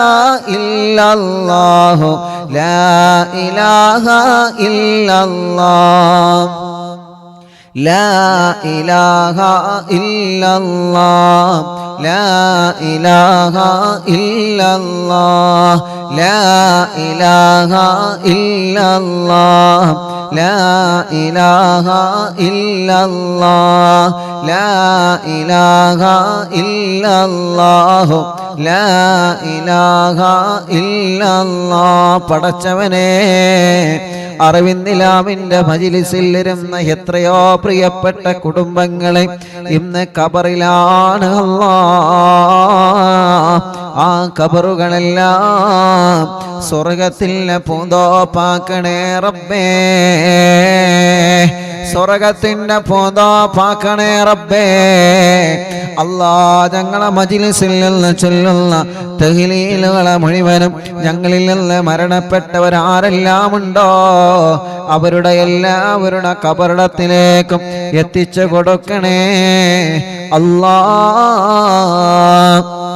ഇല്ലല്ലാഹു ലാ ഇലാഹ ഇല്ലല്ലാഹ് ലാ ഇലാഹ ഇല്ലല്ലാഹ് ലാ ഇലാഹ ഇല്ലല്ലാഹ് ലാ ഇലാഹ ഇല്ലല്ലാഹ് ലാ ഇലാഹ ഇല്ലല്ലാഹ് ലാ ഇലാഹ ഇല്ലല്ലാഹു ലാ ഇലാഹ ഇല്ലല്ലാഹ്. പടച്ചവനെ, അറിവിന്ദിലാമിന്റെ മജ്‌ലിസിൽ ഇരുന്ന എത്രയോ പ്രിയപ്പെട്ട കുടുംബങ്ങളെ ഇന്ന് ഖബറിലാണ് അല്ലാഹ്. ആ ഖബറുകളെല്ലാം സ്വർഗത്തിലെ പൂന്തോപ്പാക്കണേ റബ്ബേ, സ്വർഗത്തിന്റെ പൂന്തോപ്പാക്കണേ റബ്ബേ. അല്ലാ, ഞങ്ങളെ മജ്‌ലിസിൽ നിന്ന് ചൊല്ലുന്ന തഹ്ലീലുകളെ മുഴുവനും ഞങ്ങളിൽ നിന്ന് മരണപ്പെട്ടവരാരെല്ലാം ഉണ്ടോ അവരുടെ എല്ലാവരുടെ ഖബറിടത്തിലേക്കും എത്തിച്ചു കൊടുക്കണേ അല്ലാ.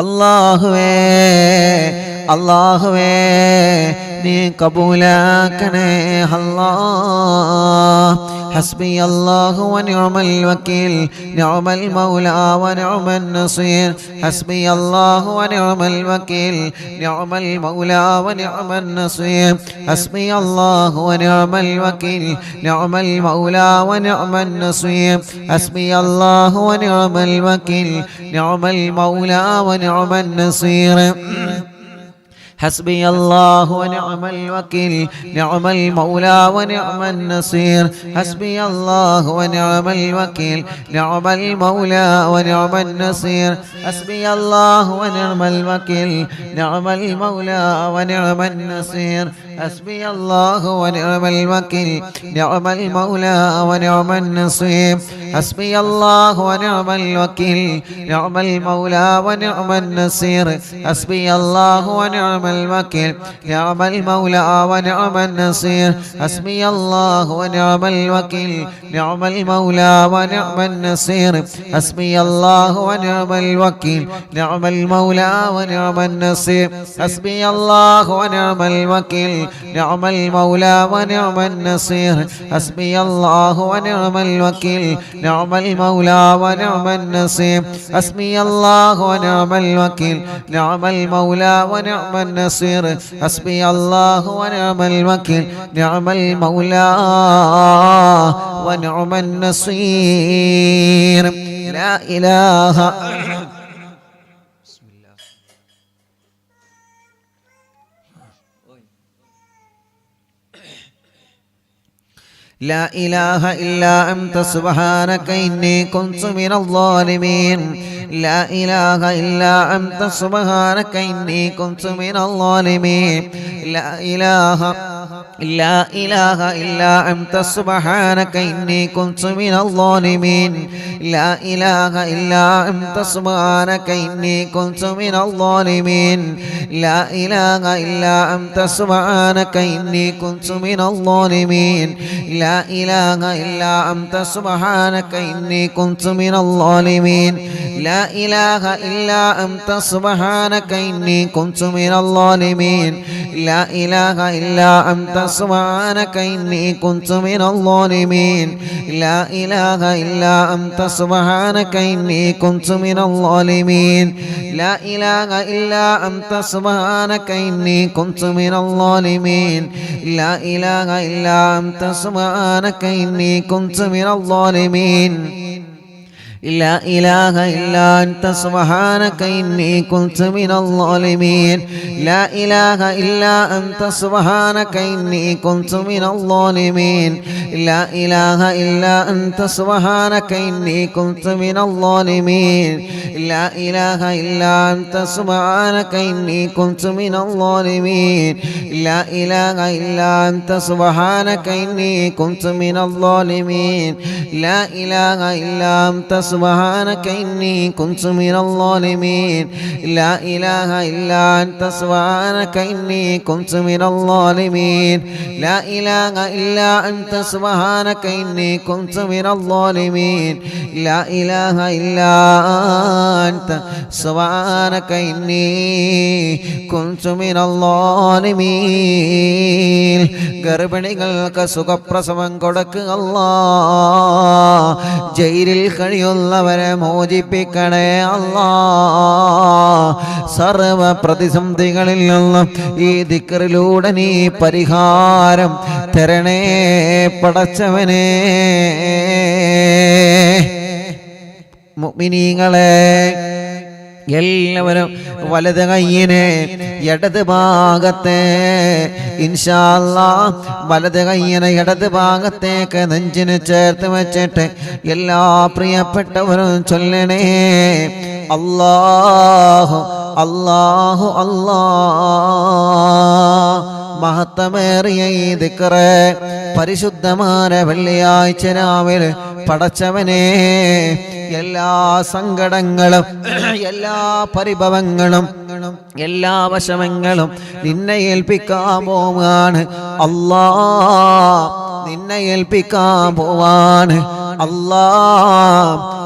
അല്ലാഹുവേ അല്ലാഹുവേ നീ കബൂലാക്കണേ അല്ലാഹ്. ഹസ്ബി അല്ലാഹു വനിഅമൽ വക്കീൽ നിഅമൽ മൗലാ വനിഅമൻ നസീർ. ഹസ്ബി അല്ലാഹു വനിഅമൽ വക്കീൽ നിഅമൽ മൗലാ വനിഅമൻ നസീർ. ഹസ്ബി അല്ലാഹു വനിഅമൽ വക്കീൽ നിഅമൽ മൗലാ വനിഅമൻ നസീർ. ഹസ്ബി അല്ലാഹു വനിഅമൽ വക്കീൽ നിഅമൽ മൗലാ വനിഅമൻ നസീർ. حسبي الله ونعم الوكيل نعم المولى ونعم النصير. حسبي الله ونعم الوكيل نعم المولى ونعم النصير. حسبي الله ونعم الوكيل نعم المولى ونعم النصير. حسبي الله ونعم الوكيل نعم المولى ونعم النصير. حسبي الله ونعم الوكيل نعم المولى ونعم النصير. حسبي الله ونعم الوكيل نعم المولى ونعم النصير. حسبي الله ونعم الوكيل نعم المولى ونعم النصير. حسبي الله ونعم الوكيل نعم المولى ونعم النصير. حسبي الله ونعم الوكيل نعم المولى ونعم النصير. حسبي الله ونعم الوكيل نعم المولى ونعم النصير. حسبي الله ونعم الوكيل نعم المولى ونعم النصير. حسبي الله ونعم الوكيل نعم المولى ونعم النصير. لا إله لا إله إلا أنت سبحانك إني كنت من الظالمين. لا إله إلا أنت سبحانك إني كنت من الظالمين. لا إله إلا أنت سبحانك إني كنت من الظالمين. لا إله إلا أنت سبحانك إني كنت من الظالمين. لا إله إلا أنت سبحانك إني كنت من الظالمين. لا إله إلا أنت سبحانك إني كنت من الظالمين. لا إله إلا أنت سبحانك إني كنت من الظالمين. لا إله إلا أنت سبحانك إني كنت من الظالمين. لا إله إلا أنت سبحانك إني كنت من الظالمين. لا إله إلا أنت سبحانك إني كنت من الظالمين. لا إله إلا أنت سبحانك إني كنت من الظالمين. لا إله إلا أنت سبحانك إني كنت من الظالمين. لا إله إلا أنت سبحانك إني كنت من الظالمين. لا إله إلا أنت سبحانك إني كنت من الظالمين. لا إله إلا أنت سبحانك إني كنت من الظالمين. لا إله إلا أنت سبحانك إني كنت من الظالمين. لا إله إلا أنت سبحانك إني كنت من الظالمين. لا إله إلا أنت سبحانك إني كنت من الظالمين. لا إله إلا أنت سبحانك إني كنت من الظالمين. لا إله إلا أنت سبحانك إني كنت من الظالمين. ഗർഭിണികൾക്ക് സുഖപ്രസവം കൊടുക്കുക അല്ലാഹ്. ജയിലിൽ കഴിയുന്നവരെ മോചിപ്പിക്കണേ അല്ലാഹ്. സർവ പ്രതിസന്ധികളിൽ നിന്നും ഈ ദിക്റിലൂടെ നീ പരിഹാരം തരണേ പടച്ചവനേ. മുഅ്മിനീങ്ങളെ എല്ലാവരും വലത് കയ്യിനെ ഇടത് ഭാഗത്തെ ഇൻഷാ അല്ലാഹ് വലത് കയ്യിനെ ഇടത് ഭാഗത്തേക്ക് നെഞ്ചിന് ചേർത്ത് വെച്ചിട്ട് എല്ലാ പ്രിയപ്പെട്ടവരും ചൊല്ലണേ അല്ലാഹു അല്ലാഹു അല്ലാഹ്. മഹത്തമേറിയ ഈ ദിക്റ് പരിശുദ്ധമായ വെള്ളിയാഴ്ച രാവിലെ പടച്ചവനെ എല്ലാ സങ്കടങ്ങളും എല്ലാ പരിഭവങ്ങളും എല്ലാ വശമങ്ങളും നിന്നെ ഏൽപ്പിക്കാൻ പോവാണ് അല്ലാഹ്. നിന്നെ ഏൽപ്പിക്കാൻ പോവാണ് അല്ലാഹ്.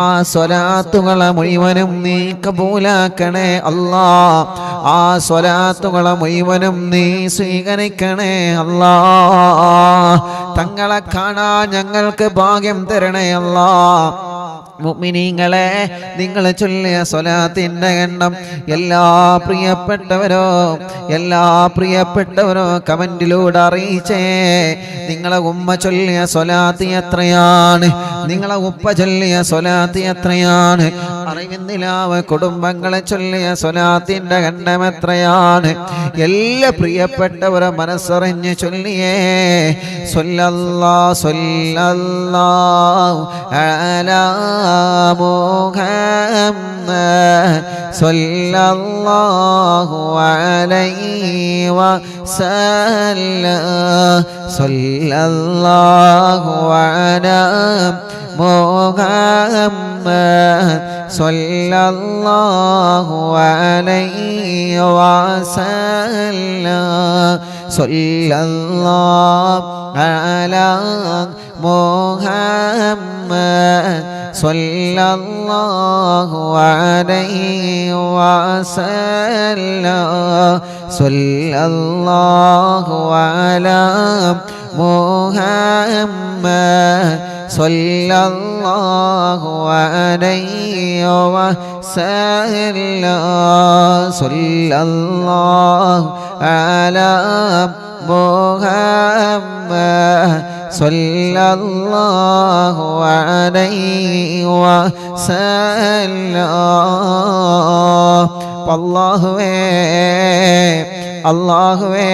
ആ സ്വലാത്തുകളെ മുഴുവനും നീ കബൂലാക്കണേ അല്ലാ. ആ സ്വലാത്തുകളെ മുഴുവനും നീ സ്വീകരിക്കണേ അല്ലാ. തങ്ങളെ കാണാൻ ഞങ്ങൾക്ക് ഭാഗ്യം തരണേ അല്ലാ. മുഅ്മിനീങ്ങളെ, നിങ്ങൾ ചൊല്ലിയ സ്വലാത്തിന്റെ എണ്ണം എല്ലാ പ്രിയപ്പെട്ടവരോ കമന്റിലൂടെ അറിയിച്ചേ. നിങ്ങളെ ഉമ്മ ചൊല്ലിയ സ്വലാത്ത് എത്രയാണ്? നിങ്ങളെ ഉപ്പ ചൊല്ലിയ സ്വലാത്ത് എത്രയാണ്? അറിവിന്ദിലാവ് കുടുംബങ്ങളെ ചൊല്ലിയ സ്വലാത്തിന്റെ എണ്ണം എത്രയാണ്? എല്ലാ പ്രിയപ്പെട്ടവരെ മനസ്സറിഞ്ഞ് ചൊല്ലിയേ. സ്വല്ലല്ലാഹു അലാ മുഹമ്മദ് സ്വല്ലല്ലാഹു അലൈഹി വസല്ലം. സ്വല്ലല്ലാഹു അലാ മുഹമ്മദ് സ്വല്ലല്ലാഹു അലൈഹി വസല്ലം. സ്വല്ലല്ലാഹു അലാ മുഹമ്മദ് സ്വല്ലല്ലാഹു അലൈഹി വസല്ലം. സ്വല്ലല്ലാഹു അലാ മുഹമ്മദ് സ്വല്ലല്ലാഹു അലൈഹി വസല്ലം. സ്വല്ലല്ലാഹു അലാ മുഹമ്മദ് സ്വല്ലല്ലാഹു അലൈഹി വസല്ലം. അല്ലാഹുവേ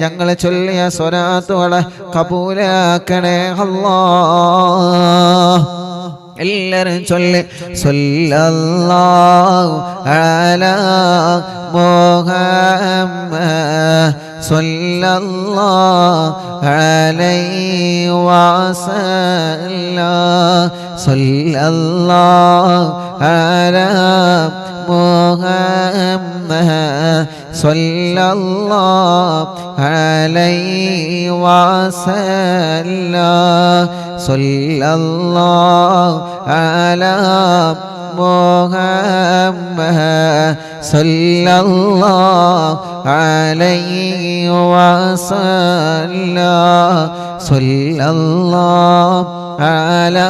ഞങ്ങൾ ചൊല്ലിയ സ്വലാത്തുകളെ കബൂലാക്കണേ അല്ലാഹ്. എല്ലാവരും ചൊല്ലി സ്വല്ലല്ലാഹു അലാ മുഹമ്മദ് സ്വല്ലല്ലാഹു അലൈഹി വസല്ലം. സ്വല്ലല്ലാഹു അലാ മുഹമ്മദ് സ്വല്ലല്ലാഹു അലൈഹി വസല്ലം. സ്വല്ലല്ലാഹു അലാ മുഹമ്മദ് സ്വല്ലല്ലാഹു അലൈഹി വസല്ലം. സ്വല്ലല്ലാഹു അലാ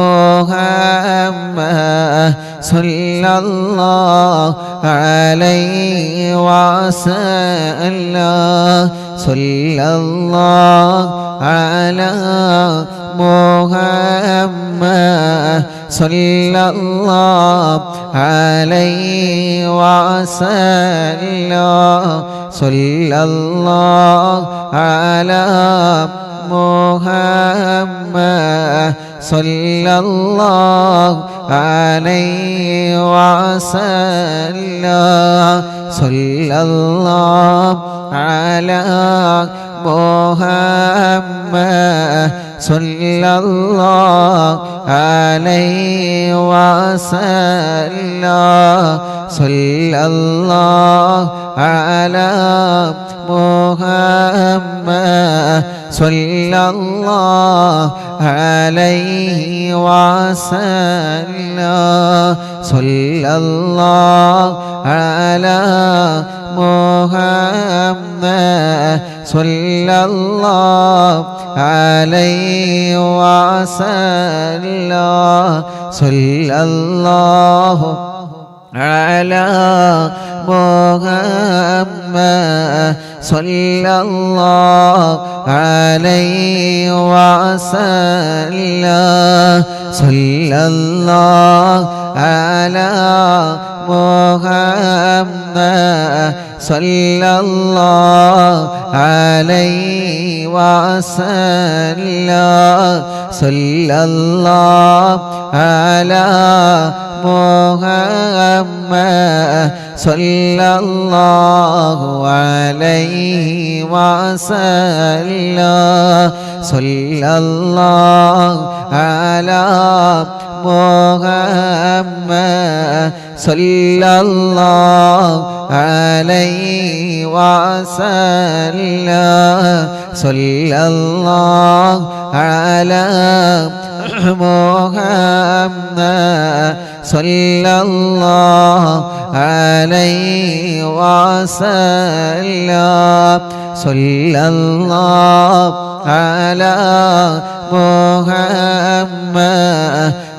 മുഹമ്മദ് സ്വല്ലല്ലാഹു അലൈഹി വസല്ലം. സ്വല്ലല്ലാഹു അലാ മുഹമ്മദ് സ്വല്ലല്ലാഹു അലൈഹി വസല്ലം. സ്വല്ലല്ലാഹു അലാ മുഹമ്മദ് സ്വല്ലല്ലാഹു അലൈഹി വസല്ലം. സ്വല്ലല്ലാഹു അലാ മുഹമ്മദ് സ്വല്ലല്ലാഹു അലൈഹി വസല്ലം. സ്വല്ലല്ലാഹു അലാ മുഹമ്മദ് സ്വല്ലല്ലാഹു അലൈഹി വസല്ലം. സ്വല്ലല്ലാഹു അലാ മുഹമ്മദ് സ്വല്ലല്ലാഹു അലൈഹി വസല്ലം. സ്വല്ലല്ലാഹു അലാ മുഹമ്മദ് സ്വല്ലല്ലാഹു അലൈഹി വസല്ലം. സ്വല്ലല്ലാഹു അലാ മുഹമ്മദ് സ്വല്ലല്ലാഹു അലൈഹി വസല്ലം. സ്വല്ലല്ലാഹു അലാ മുഹമ്മദ് സ്വല്ലല്ലാഹു അലൈഹി വസല്ലം. സ്വല്ലല്ലാഹു അലാ മുഹമ്മദ് സ്വല്ലല്ലാഹു അലൈഹി വസല്ലം. സ്വല്ലല്ലാഹു അലാ محمد صلى الله عليه وسلم صلى الله على محمد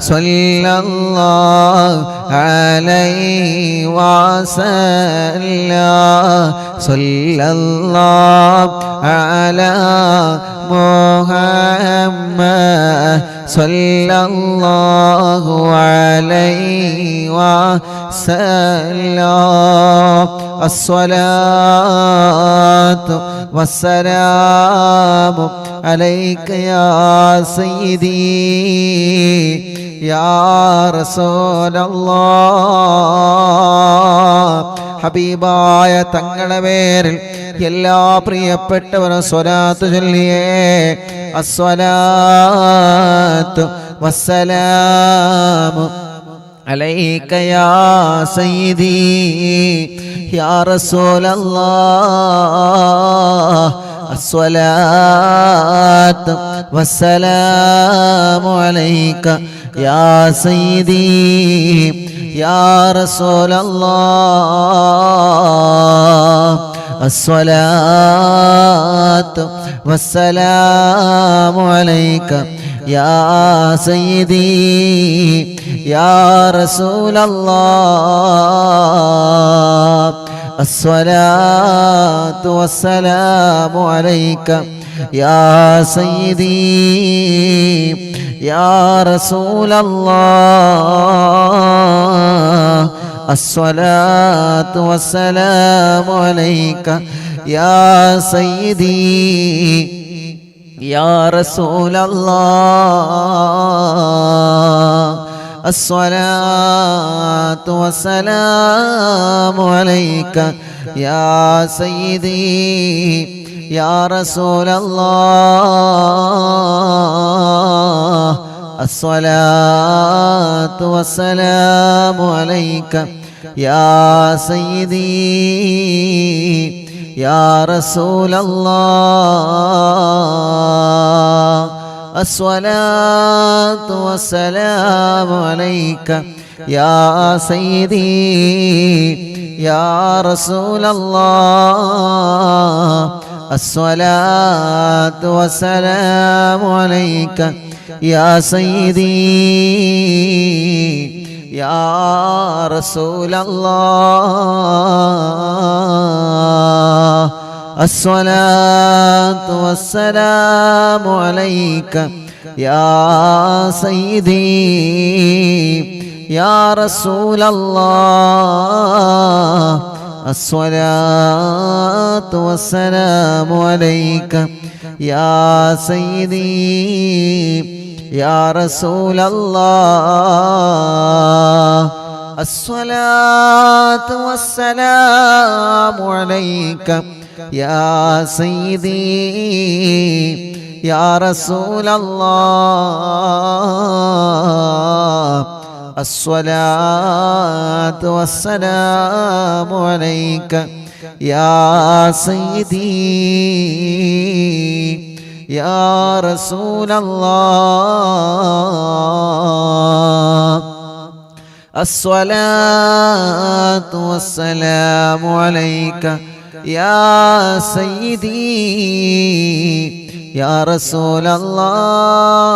صلى الله عليه وسلم صلى الله على محمد صلى الله عليه وسلم الصلاة والسلام عليك يا سيدي يا رسول الله ഹബീബായ തങ്ങളുടെ പേരിൽ എല്ലാ പ്രിയപ്പെട്ടവരും സ്വലാത്ത് ചൊല്ലിയേ അസ്സലാത്തു വസ്സലാമു അലൈക യാ സയ്യിദി യാ റസൂലല്ലാഹ് الصلاة والسلام عليك يا سيدي يا رسول الله الصلاة والسلام عليك يا سيدي يا رسول الله الصلاة والسلام عليك يا سيدي يا رسول الله الصلاة والسلام عليك يا سيدي يا رسول الله الصلاة والسلام عليك يا سيدي يا رسول الله الصلاة والسلام عليك يا سيدي يا رسول الله الصلاة والسلام عليك يا سيدي يا رسول الله الصلاة والسلام عليك يا سيدي يا رسول الله الصلاة والسلام عليك يا سيدي يا رسول الله الصلاة والسلام عليك يا سيدي يا رسول الله الصلاة والسلام عليك يا سيدي يا رسول الله الصلاة والسلام عليك يا سيدي يا رسول الله الصلاة والسلام عليك يا سيدي يا رسول الله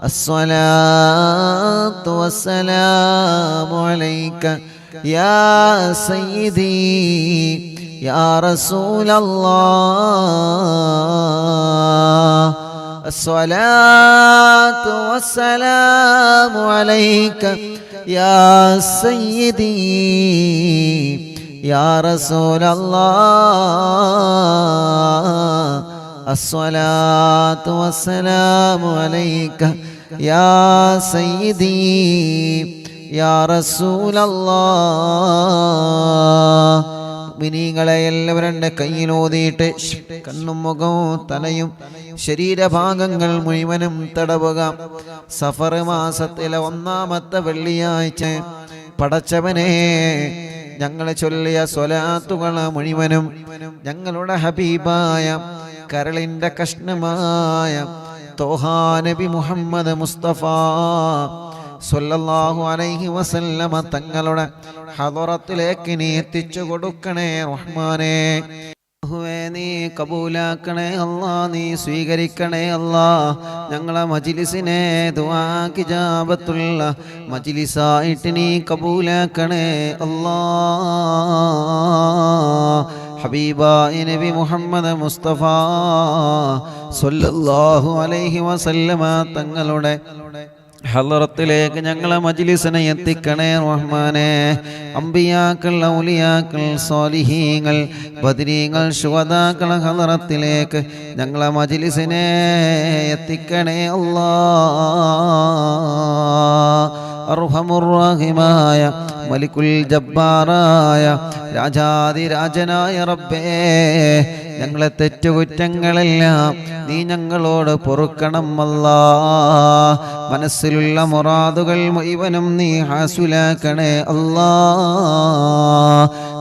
الصلاة والسلام عليك يا سيدي يا رسول الله الصلاة والسلام عليك يا سيدي يا رسول الله الصلاة والسلام عليك يا سيدي يا رسول الله മിനിങ്ങളെ എല്ലാവരും കയ്യിലോതിയിട്ട് കണ്ണും മുഖവും തലയും ശരീരഭാഗങ്ങൾ മുഴുവനും തടവുക. സഫർ മാസത്തിലെ 1-ാമത്തെ വെള്ളിയാഴ്ച പടച്ചവനെ ഞങ്ങൾ ചൊല്ലിയ സ്വലാത്തുകൾ മുഴുവനും ഞങ്ങളുടെ ഹബീബായ കരളിൻ്റെ കഷ്ണമായ തോഹാ നബി മുഹമ്മദ് മുസ്തഫ സ്വല്ലല്ലാഹു അലൈഹി വസല്ലമ തങ്ങളുടെ ഹദറത്തിലേക്ക് നീ എത്തിച്ചു കൊടുക്കണേ റഹ്മാനേ. നീ കബൂലാക്കണേ അല്ലാ, നീ സ്വീകരിക്കണേ അല്ലാ. ഞങ്ങളെ മജ്ലിസിനെ ദുആക്ക് ഇജാബത്തുള്ള മജ്ലിസായിട്ട് നീ കബൂലാക്കണേ അല്ലാ. ഹബീബായ നബി മുഹമ്മദ് മുസ്തഫ സ്വല്ലല്ലാഹു അലൈഹി വസല്ലമ തങ്ങളുടെ ഹളറത്തിലേക്ക് ഞങ്ങളെ മജ്ലിസിനെ എത്തിക്കണേ റഹ്മാനേ. അംബിയാക്കൾ, ഔലിയാക്കൾ, സ്വാലിഹീങ്ങൾ, ബദരീങ്ങൾ, ശുഹദാക്കൾ ഹളറത്തിലേക്ക് ഞങ്ങളെ മജ്ലിസിനെ എത്തിക്കണേ അല്ലാഹ്. അർഹമുർ-റഹീമായ മലിക്കുൽ ജബ്ബാറായ രാജാതിരാജനായ റബ്ബേ, ഞങ്ങളെ തെറ്റുകുറ്റങ്ങളെല്ലാം നീ ഞങ്ങളോട് പൊറുക്കണം അല്ലാ. മനസ്സിലുള്ള മുറാദുകൾ മുഴുവനും നീ ഹാസുലാക്കണേ അല്ലാ.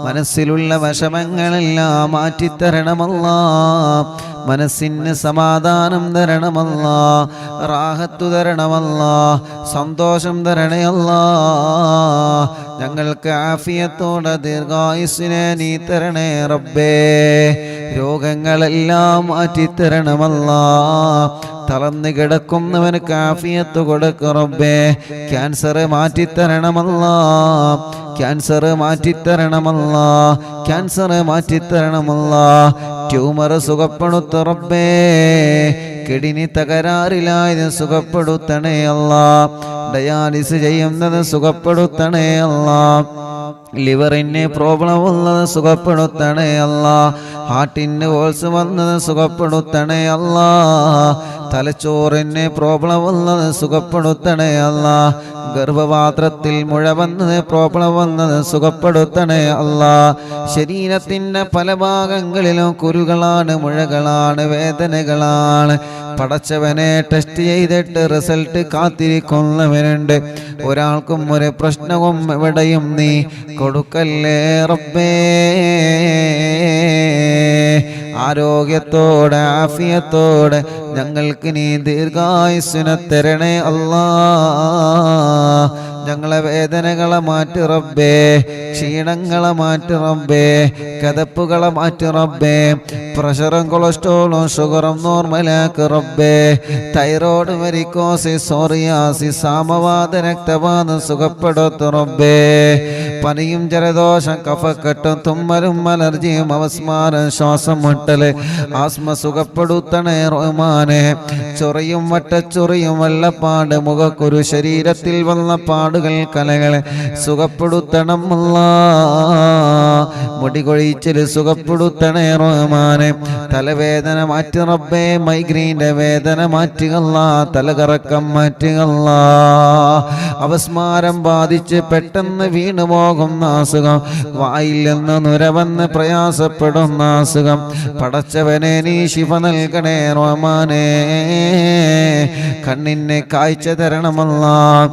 മനസ്സിലുള്ള വിഷമങ്ങളെല്ലാം മാറ്റിത്തരണമല്ലാ. മനസ്സിന് സമാധാനം തരണമല്ലാ, റാഹത്തു തരണമല്ലാ, സന്തോഷം തരണേ അല്ലാ. ഞങ്ങൾക്ക് ആഫിയത്തോടെ ദീർഘായുസ്സിനെ നീ തരണേ റബ്ബേ. രോഗങ്ങളെല്ലാം മാറ്റിത്തരണമല്ലാ. തളർന്നു കിടക്കുന്നവന് ആഫിയത്ത് കൊടുക്ക് റബ്ബേ. ക്യാൻസർ മാറ്റിത്തരണമല്ലാ, ക്യാൻസർ മാറ്റിത്തരണമല്ലാ, ക്യാൻസർ മാറ്റിത്തരണമല്ലാ. ട്യൂമർ സുഖപ്പെടുത്ത റബ്ബേ. കിഡ്നി തകരാറിലായത് സുഖപ്പെടുത്തണേ അല്ലാ. ഡയാലിസ് ചെയ്യുന്നത് സുഖപ്പെടുത്തണേ അല്ലാ. ലിവറിന് പ്രോബ്ലം ഉള്ളത് സുഖപ്പെടുത്തണേ അല്ലാ. ഹാർട്ടിന് ഹോൾസ് വന്നത് സുഖപ്പെടുത്തണേ അല്ലാ. തലച്ചോറിന് പ്രോബ്ലം ഉള്ളത് സുഖപ്പെടുത്തണേ അല്ലാ. ഗർഭപാത്രത്തിൽ മുഴ വന്നത് പ്രോബ്ലം വന്നത് സുഖപ്പെടുത്തണേ അല്ലാ. ശരീരത്തിൻ്റെ പല ഭാഗങ്ങളിലും കുരുകളാണ്, മുഴകളാണ്, വേദനകളാണ്. പടച്ചവനെ ടെസ്റ്റ് ചെയ്തിട്ട് റിസൾട്ട് കാത്തിരിക്കുന്നവനുണ്ട്. ഒരാൾക്കും ഒരു പ്രശ്നവും എവിടെയും നീ കൊടുക്കല്ലേ റബ്ബേ. ആരോഗ്യത്തോടെ ആഫിയത്തോടെ ഞങ്ങൾക്ക് നീ ദീർഘായുസ്സിനെ തരണേ അല്ലാ. ഞങ്ങളെ വേദനകളെ മാറ്റി റബ്ബേ, ക്ഷീണങ്ങളെ മാറ്റി റബ്ബേ, കതപ്പുകളെ മാറ്റി റബ്ബേ. പ്രഷറും കൊളസ്ട്രോളും ഷുഗറും നോർമലാക്ക് റബ്ബേ. തൈറോയ്ഡ്, വെരിക്കോസിസ്, സോറിയാസിസ്, സാമവാത, രക്തവാതം സുഖപ്പെടുത്തു റബ്ബേ. പനിയും ജലദോഷം, കഫക്കെട്ടും, തുമ്മലും, അലർജിയും, അവസ്മാരം, ശ്വാസം മുട്ടല്, ആസ്മ സുഖപ്പെടുത്തണേ റഹ്മാനെ. ചൊറിയും വട്ടച്ചൊറിയും വെള്ളപ്പാട്, മുഖക്കുരു, ശരീരത്തിൽ വന്ന പാടുകൾ, കലകളെ സുഖപ്പെടുത്തണം അല്ലാ. മുടികൊഴിച്ചിൽ സുഖപ്പെടുത്തണേ റഹ്മാനെ. തലവേദന മാറ്റി റബ്ബേ. മൈഗ്രീൻ്റെ വേദന മാറ്റുകല്ലാ. തലകറക്കം മാറ്റുകല്ലാ. അവസ്മാരം ബാധിച്ച് പെട്ടെന്ന് വീണുപോകുന്ന അസുഖം, വായിൽ നിന്ന് നുരവന്ന് പ്രയാസപ്പെടുന്ന അസുഖം, പടച്ചവനെ നീ ശിഫ നൽകണേ റഹ്മാനേ. കണ്ണിന് കാഴ്ച തരണമല്ലാ.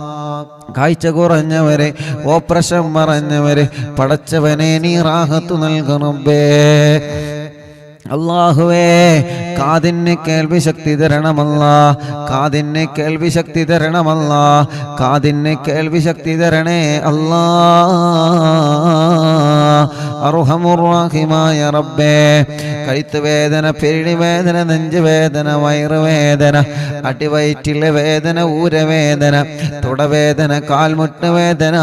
കാഴ്ച കുറഞ്ഞവരെ, ഓപ്പറേഷൻ പറഞ്ഞവരെ പടച്ചവനെ നീ റാഹത്ത് നൽകണമേ. അല്ലാഹുവേ, കാതിന് കേൾവി ശക്തി തരണമല്ലാ. കാതിന് കേൾവി ശക്തി തരണമല്ലാ. കാതിന് കേൾവി ശക്തി തരണേ അല്ലാ. അർഹമുർ-റഹീമായ റബ്ബേ, കഴുത്ത് വേദന, പെരിടി വേദന, നെഞ്ചുവേദന, വയറുവേദന, അടിവയറ്റിലെ വേദന, ഊരവേദന, തുടവേദന, കാൽമുട്ട് വേദന,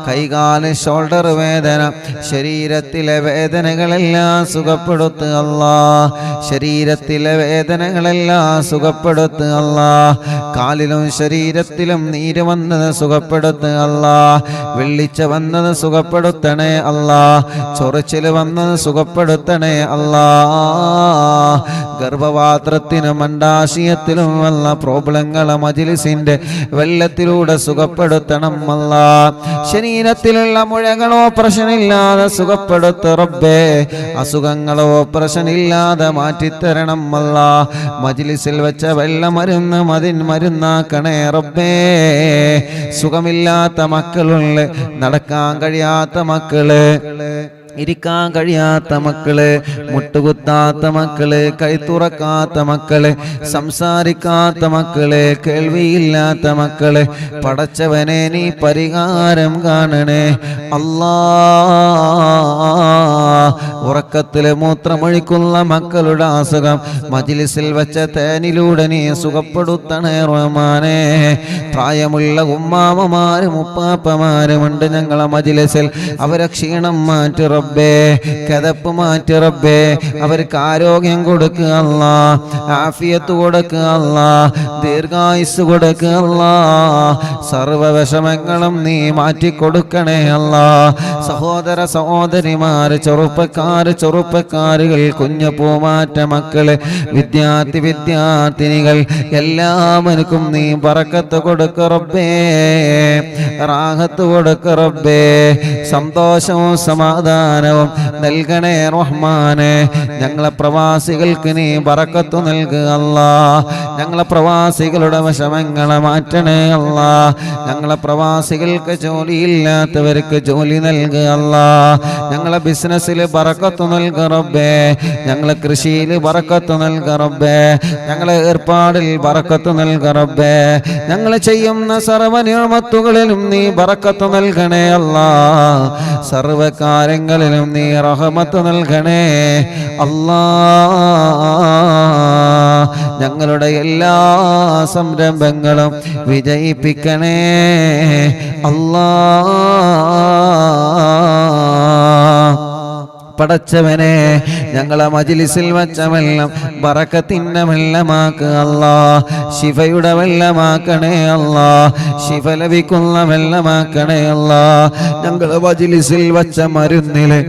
കൈകാല് ഷോൾഡർ വേദന, ശരീരത്തിലെ വേദനകളെല്ലാം സുഖപ്പെടുത്തുക അല്ലാ. ശരീരത്തിലെ വേദനകളെല്ലാം സുഖപ്പെടുത്തുക അല്ലാ. കാലിലും ശരീരത്തിലും നീര് വന്നത് സുഖപ്പെടുത്തുക അല്ലാ. വെള്ളിച്ച വന്നത് സുഖപ്പെടുത്തണേ അല്ലാ. ചൊറിച്ചില് വന്നത് സുഖപ്പെടുത്തണേ അല്ലാ. ഗർഭപാത്രത്തിനും അണ്ഡാശയത്തിലും വന്ന പ്രോബ്ലങ്ങളെ മജ്ലിസിന്റെ വെള്ളത്തിലൂടെ സുഖപ്പെടുത്തണം അല്ലാ. ശരീരത്തിലുള്ള മുഴകളോ പ്രശ്നമില്ലാതെ സുഖപ്പെടുത്ത റബ്ബേ. അസുഖങ്ങളോ പ്രശ്നമില്ലാതെ മാറ്റിത്തരണം അല്ലാ. മജ്ലിസിൽ വെച്ച വെള്ളമരുന്ന് മരുന്നാക്കണേ റബ്ബേ. സുഖമില്ലാത്ത മക്കളുള്ള, നടക്കാൻ കഴിയാത്ത മക്കള്, ഇരിക്കാൻ കഴിയാത്ത മക്കള്, മുട്ടുകുത്താത്ത മക്കള്, കൈത്തുറക്കാത്ത മക്കള്, സംസാരിക്കാത്ത മക്കള്, കേൾവിയില്ലാത്ത മക്കള്, പടച്ചവനെ നീ പരിഹാരം കാണണേ അല്ലാ. ഉറക്കത്തില് മൂത്രമൊഴിക്കുന്ന മക്കളുടെ അസുഖം മജ്ലിസിൽ വെച്ച തേനിലൂടെ നീ സുഖപ്പെടുത്തണേ റഹ്മാനേ. പ്രായമുള്ള ഉമ്മാമമാരും ഉപ്പാപ്പമാരുമുണ്ട് ഞങ്ങളെ മജ്ലിസിൽ, അവരെ ക്ഷീണം മാറ്റി റബ്ബേ, കിതപ്പ് മാറ്റി റബ്ബേ, അവർക്ക് ആരോഗ്യം കൊടുക്കുക അല്ലാ, ആഫിയത്ത് കൊടുക്കുക അല്ലാ, ദീർഘായുസ് കൊടുക്കുക അല്ലാ, സർവ വിഷമങ്ങളും നീ മാറ്റിക്കൊടുക്കണേ അല്ലാ. സഹോദര സഹോദരിമാര്, ചെറുപ്പക്കാരുകൾ, കുഞ്ഞു പൂമാറ്റ മക്കള്, വിദ്യാർത്ഥിനികൾ എല്ലാവർക്കും നീ ബറക്കത്ത് കൊടുക്ക റബ്ബേ, റാഹത്ത് കൊടുക്ക റബ്ബേ, സന്തോഷവും സമാധാനവും നൽകണേ റഹ്മാനെ. ഞങ്ങളെ പ്രവാസികൾക്ക് നീ ബറക്കത്ത് നൽകുക അല്ലാ. ഞങ്ങളെ പ്രവാസികളുടെ വിഷമങ്ങളെ മാറ്റണേ അല്ലാ. ഞങ്ങളെ പ്രവാസികൾക്ക് ജോലിയില്ലാത്തവർക്ക് ജോലി നൽകുക അല്ലാ. ഞങ്ങളെ ബിസിനസ്സിൽ ബറക്കത്ത് നൽകുക റബ്ബേ, ഞങ്ങളെ കൃഷിയിൽ ബറക്കത്ത് നൽകുക റബ്ബേ, ഞങ്ങളെ ഏർപ്പാടിൽ ബറക്കത്ത് നൽകുക റബ്ബേ, ഞങ്ങൾ ചെയ്യുന്ന സർവ്വ നിഅമത്തുകളിലും നീ ബറക്കത്ത് നൽകണേ അല്ലാ. സർവ്വ കാര്യങ്ങളിലും നീ റഹ്മത്ത് നൽകണേ അല്ലാ. ഞങ്ങളുടെ എല്ലാ സംരംഭങ്ങളും വിജയിപ്പിക്കണേ അല്ലാ. പടച്ചവനെ, ഞങ്ങളെ മജ്ലിസിൽ വച്ച വെള്ളം ബറക്കത്തിന്റെ വെള്ളമാക്കുക അല്ലാ. ശിഫയുടെ വെള്ളമാക്കണേ അല്ലാ. ശിഫ ലഭിക്കുന്ന വെള്ളമാക്കണേ അല്ലാ. ഞങ്ങളെ മജ്ലിസിൽ വച്ച മരുന്നില്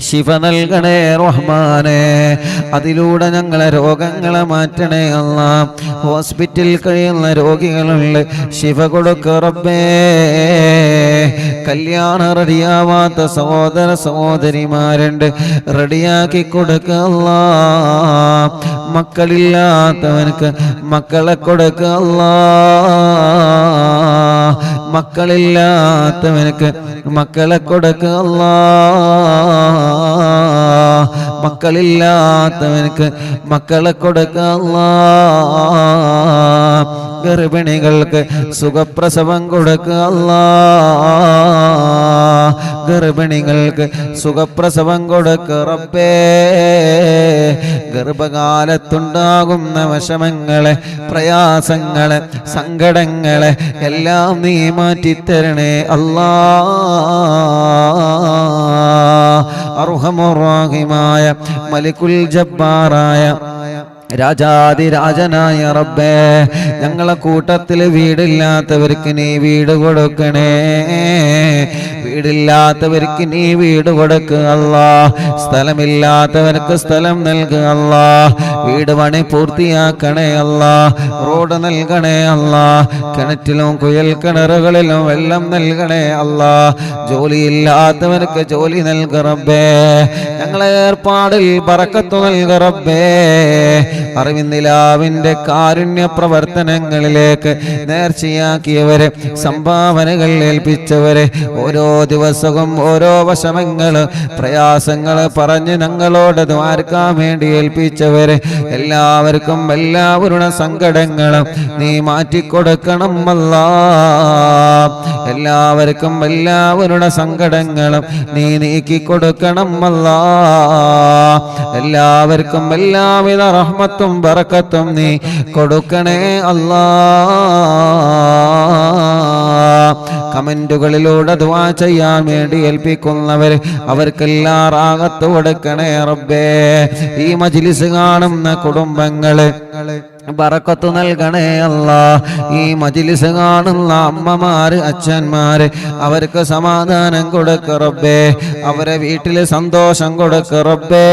ശിഫ നൽകണേ റഹ്മാനെ. അതിലൂടെ ഞങ്ങളെ രോഗങ്ങളെ മാറ്റണേ അല്ലാ. ഹോസ്പിറ്റലിൽ കഴിയുന്ന രോഗികളുണ്ട്, ശിഫ കൊടുക്ക റബ്ബേ. കല്യാണം റെഡിയാവാത്ത സഹോദര സഹോദരിമാരുണ്ട്, റെഡിയാക്കി കൊടുക്ക അല്ലാ. മക്കളില്ലാത്തവനക്ക് മക്കളെ കൊടുക്ക അല്ലാ. മക്കളില്ലാത്തവനക്ക് മക്കളെ കൊടുക്ക അല്ലാ. മക്കളില്ലാത്തവനക്ക് മക്കളെ കൊടുക്ക അല്ലാ. ഗർഭിണികൾക്ക് സുഖപ്രസവം കൊടുക്കുക അല്ലാ. ഗർഭിണികൾക്ക് സുഖപ്രസവം കൊടുക്കുക റബ്ബേ. ഗർഭകാലത്തുണ്ടാകുന്ന വിഷമങ്ങളെ, പ്രയാസങ്ങളെ, സങ്കടങ്ങളെ എല്ലാം നീ മാറ്റിത്തരണേ അല്ലാ. അർഹമുർ-റഹീമായ മലിക്കുൽ ജബ്ബാറായ രാജാതിരാജനായ റബ്ബേ, ഞങ്ങളെ കൂട്ടത്തിൽ വീടില്ലാത്തവർക്ക് നീ വീട് കൊടുക്കണേ. വീടില്ലാത്തവർക്ക് നീ വീട് കൊടുക്കുക അല്ലാ. സ്ഥലമില്ലാത്തവർക്ക് സ്ഥലം നൽകുക അല്ലാ. വീട് പണി പൂർത്തിയാക്കണേ അല്ലാ. റോഡ് നൽകണേ അല്ലാ. കിണറ്റിലും കുയൽ കിണറുകളിലും വെള്ളം നൽകണേ അല്ലാ. ജോലിയില്ലാത്തവർക്ക് ജോലി നൽകുക റബ്ബേ. ഞങ്ങളെ ഏർപ്പാടിൽ ബറക്കത്ത് നൽകുക റബ്ബേ. അറിവിന്ദിലാവിന്റെ കാരുണ്യ പ്രവർത്തനങ്ങളിലേക്ക് നേർച്ചയാക്കിയവരെ, സംഭാവനകൾ ഏൽപ്പിച്ചവരെ, ഓരോ ദിവസവും ഓരോ വിഷമങ്ങള്, പ്രയാസങ്ങള് പറഞ്ഞ് ഞങ്ങളോട് ദ്വാരക്കാൻ വേണ്ടി ഏൽപ്പിച്ചവരെ എല്ലാവർക്കും എല്ലാവരുടെ സങ്കടങ്ങളും നീ മാറ്റിക്കൊടുക്കണം അല്ലാ. എല്ലാവർക്കും എല്ലാവരുടെ സങ്കടങ്ങളും നീ നീക്കിക്കൊടുക്കണം അല്ലാ. എല്ലാവർക്കും എല്ലാവിധ റഹ്മത്തും ബറക്കത്തും നീ കൊടുക്കണേ അല്ലാ. കമന്റുകളിലൂടെ ദുആ ചെയ്യാൻ വേണ്ടി ഏൽപ്പിക്കുന്നവർ അവർക്കെല്ലാം റാഹത്ത് കൊടുക്കണേ റബ്ബേ. ഈ മജ്ലിസ് കാണുന്ന കുടുംബങ്ങള് ബറക്കത്ത് നൽകണേ അല്ലാ. ഈ മജ്ലിസ് കാണുന്ന അമ്മമാര്, അച്ഛന്മാര് അവർക്ക് സമാധാനം കൊടുക്ക റബ്ബേ. അവരെ വീട്ടില് സന്തോഷം കൊടുക്ക റബ്ബേ.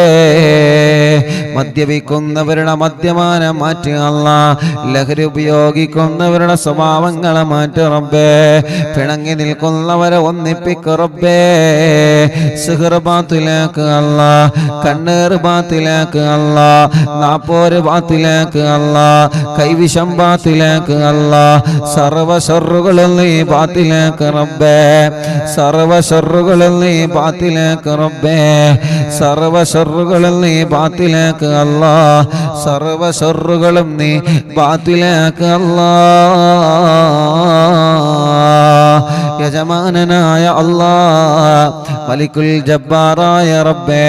മദ്യപിക്കുന്നവരുടെ മദ്യപാനം മാറ്റി അല്ലാ. ലഹരി ഉപയോഗിക്കുന്നവരുടെ സ്വഭാവങ്ങളെ മാറ്റി റബ്ബേ. പിണങ്ങി നിൽക്കുന്നവരെ ഒന്നിപ്പിക്ക റബ്ബേ. സിഹർ ബാത്തിലാക്ക് അല്ലാ. കണ്ണേർ ബാത്തിലാക്ക് അല്ലാ. നാപ്പോര് ബാത്തിലാക്ക് അല്ലാ. അല്ലാ കൈവിഷം ബാത്തിലാക്ക് അല്ലാ സർവ ശർറുകളും നീ ബാത്തിലാക്ക് റബ്ബേ സർവ ശർറുകളും നീ ബാത്തിലാക്ക് റബ്ബേ സർവ ശർറുകളും നീ ബാത്തിലാക്ക് അല്ലാ സർവ ശർറുകളും നീ ബാത്തിലാക്ക് അല്ലാ യജമാനനായ അല്ലാ മലിക്കുൽ ജബ്ബാറായ റബ്ബേ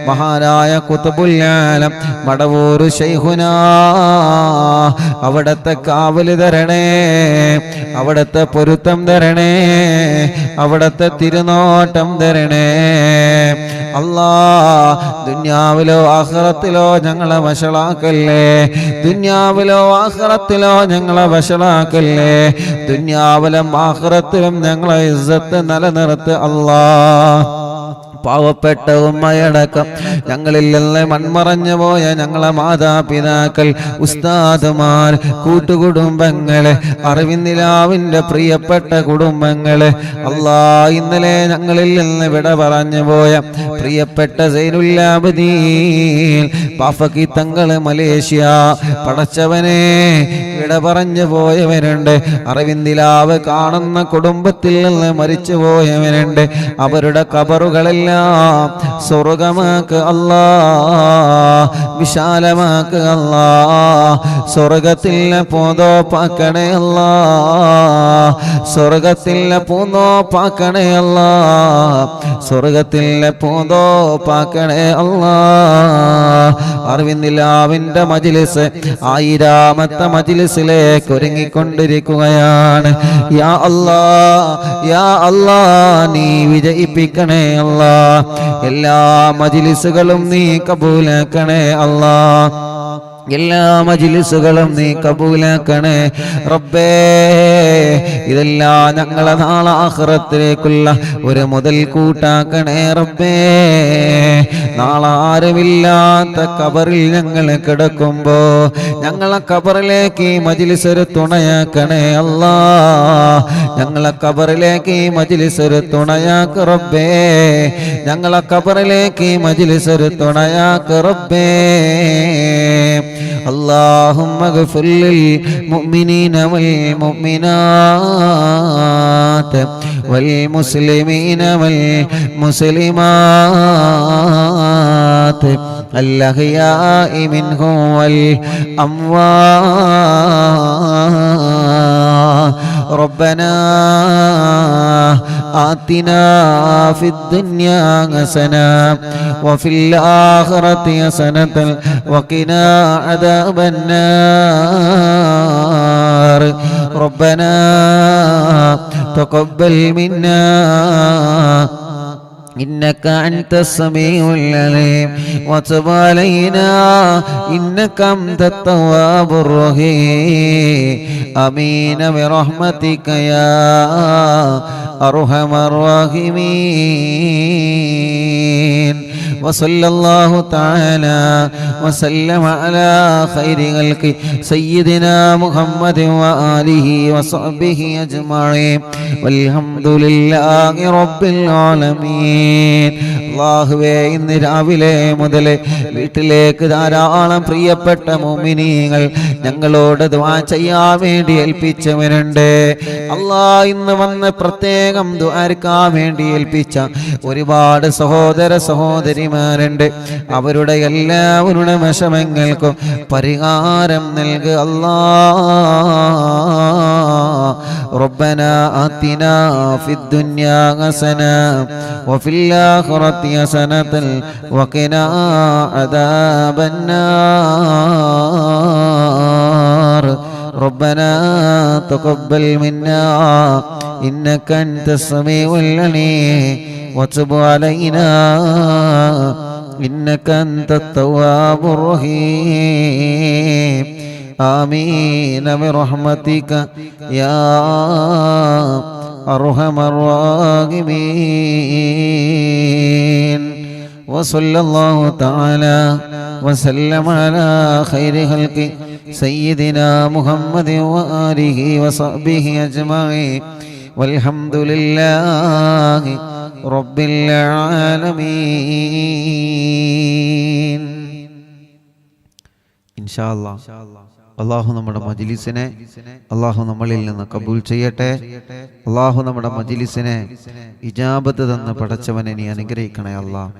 മഹാനായ ഖുത്ബുൽ ആലം മടവൂർ ശൈഖുനാ അവിടത്തെ കാവല് തരണേ അവിടത്തെ പൊരുത്തം തരണേ അവിടത്തെ തിരുനോട്ടം തരണേ അല്ലാ ദുനിയാവിലോ ആഖിറത്തിലോ ഞങ്ങളെ വശളാക്കല്ലേ ദുനിയാവിലോ ആഖിറത്തിലോ ഞങ്ങളെ വശളാക്കല്ലേ ദുനിയാവിലും ആഖിറത്തിലും ഞങ്ങളെ ഇസ്സത്ത് നിലനിർത്ത് അല്ലാ പാവപ്പെട്ട ഉമ്മയടക്കം ഞങ്ങളിൽ നിന്ന് മൺമറഞ്ഞു പോയ ഞങ്ങളെ മാതാപിതാക്കൾ ഉസ്താദുമാർ കൂട്ടുകുടുംബങ്ങള് അറിവിന്ദിലാവിന്റെ പ്രിയപ്പെട്ട കുടുംബങ്ങള് അല്ലാ ഇന്നലെ ഞങ്ങളിൽ നിന്ന് വിട പറഞ്ഞു പോയ പ്രിയപ്പെട്ട സൈനുല്ലാബദീൻ പാഫക്കി തങ്ങള് മലേഷ്യ പടച്ചവനെ വിട പറഞ്ഞു പോയവരുണ്ട് അറിവിന്ദിലാവ് കാണുന്ന കുടുംബത്തിൽ നിന്ന് മരിച്ചു പോയവരുണ്ട് അവരുടെ ഖബറുകളെല്ലാം സ്വർഗമാക്ക് അല്ലാ വിശാലമാക്ക് അല്ലാ സ്വർഗത്തിലെ പൂന്തോപ്പാക്കണേ അല്ലാ സ്വർഗത്തിലെ പൂന്തോപ്പാക്കണേ അല്ലാ സ്വർഗത്തിലെ പൂന്തോപ്പാക്കണേ അല്ലാ അറിവിന്ദിലാവിന്റെ മജ്ലിസ് 1000ാമത്തെ മജ്ലിസിലേക്ക് ഒരുങ്ങിക്കൊണ്ടിരിക്കുകയാണ് യാ അല്ലാ യാ അല്ലാ നീ വിജയിപ്പിക്കണേ അല്ലാ എല്ലാ മജ്ലിസുകളും നീ കബൂലാക്കണേ അല്ലാ എല്ലാ മജ്ലിസുകളും നീ കബൂലാക്കണേ റബ്ബേ ഇതെല്ലാം ഞങ്ങളെ നാളെ ആഖിറത്തിലേക്കുള്ള ഒരു മുതൽ കൂട്ടാക്കണേ റബ്ബേ നാളെ ആരുമില്ലാത്ത ഖബറിൽ ഞങ്ങൾ കിടക്കുമ്പോ ഞങ്ങളെ ഖബറിലേക്ക് ഈ മജ്ലിസ് ഒരു തുണയാക്കണേ അല്ലാ ഞങ്ങളെ ഖബറിലേക്ക് ഈ മജ്ലിസ് ഒരു തുണയാക്ക് റബ്ബേ ഞങ്ങളെ ഖബറിലേക്ക് ഈ മജ്ലിസ് ഒരു തുണയാക്ക് റബ്ബേ اللهم اغفر للمؤمنين والمؤمنات والمسلمين والمسلمات الأحياء منهم والأموات ربنا آتنا في الدنيا حسنة وفي الآخرة حسنة وقنا عذاب النار ربنا تقبل منا إنك أنت السميع العليم وتب علينا إنك أنت التواب الرحيم آمين برحمتك يا أرحم الراحمين وصلى الله تعالى وسلم على خير خلق سيدنا محمد وآله وصحبه أجمعين والحمد لله رب العالمين അല്ലാഹുവേ ഇന്ന് രാവിലെ മുതൽ വീട്ടിലേക്ക് ധാരാളം പ്രിയപ്പെട്ട മുഅ്മിനീങ്ങൾ ഞങ്ങളോട് ദുആ ചെയ്യാൻ വേണ്ടി ഏൽപ്പിച്ചവരുണ്ട് അല്ലാ ഇന്ന് വന്ന് പ്രത്യേകം ദുആർക്കാൻ വേണ്ടി ഏൽപ്പിച്ച ഒരുപാട് സഹോദര സഹോദരിമാരുണ്ട് അവരുടെ എല്ലാവരുടെ വിഷമങ്ങൾക്കും പരിഹാരം നൽകുക അല്ലാ ربنا آتنا في الدنيا حسنة وفي الآخرة حسنة وقنا عذاب النار ربنا تقبل منا إنك أنت السميع العليم وتب علينا إنك أنت التواب الرحيم آمين برحمتك يا أرحم الراحمين وصلى الله تعالى وسلم على خير خلق سيدنا محمد وآله وصحبه أجمعين والحمد لله رب العالمين إن شاء الله അള്ളാഹു നമ്മുടെ മജ്ലിസിനെ അള്ളാഹു നമ്മളിൽ നിന്ന് കബൂൽ ചെയ്യട്ടെ. അള്ളാഹു നമ്മുടെ മജ്ലിസിനെ ഇജാബത്ത് തന്ന് പടച്ചവനെ നീ അനുഗ്രഹിക്കണേ അല്ലാഹ്.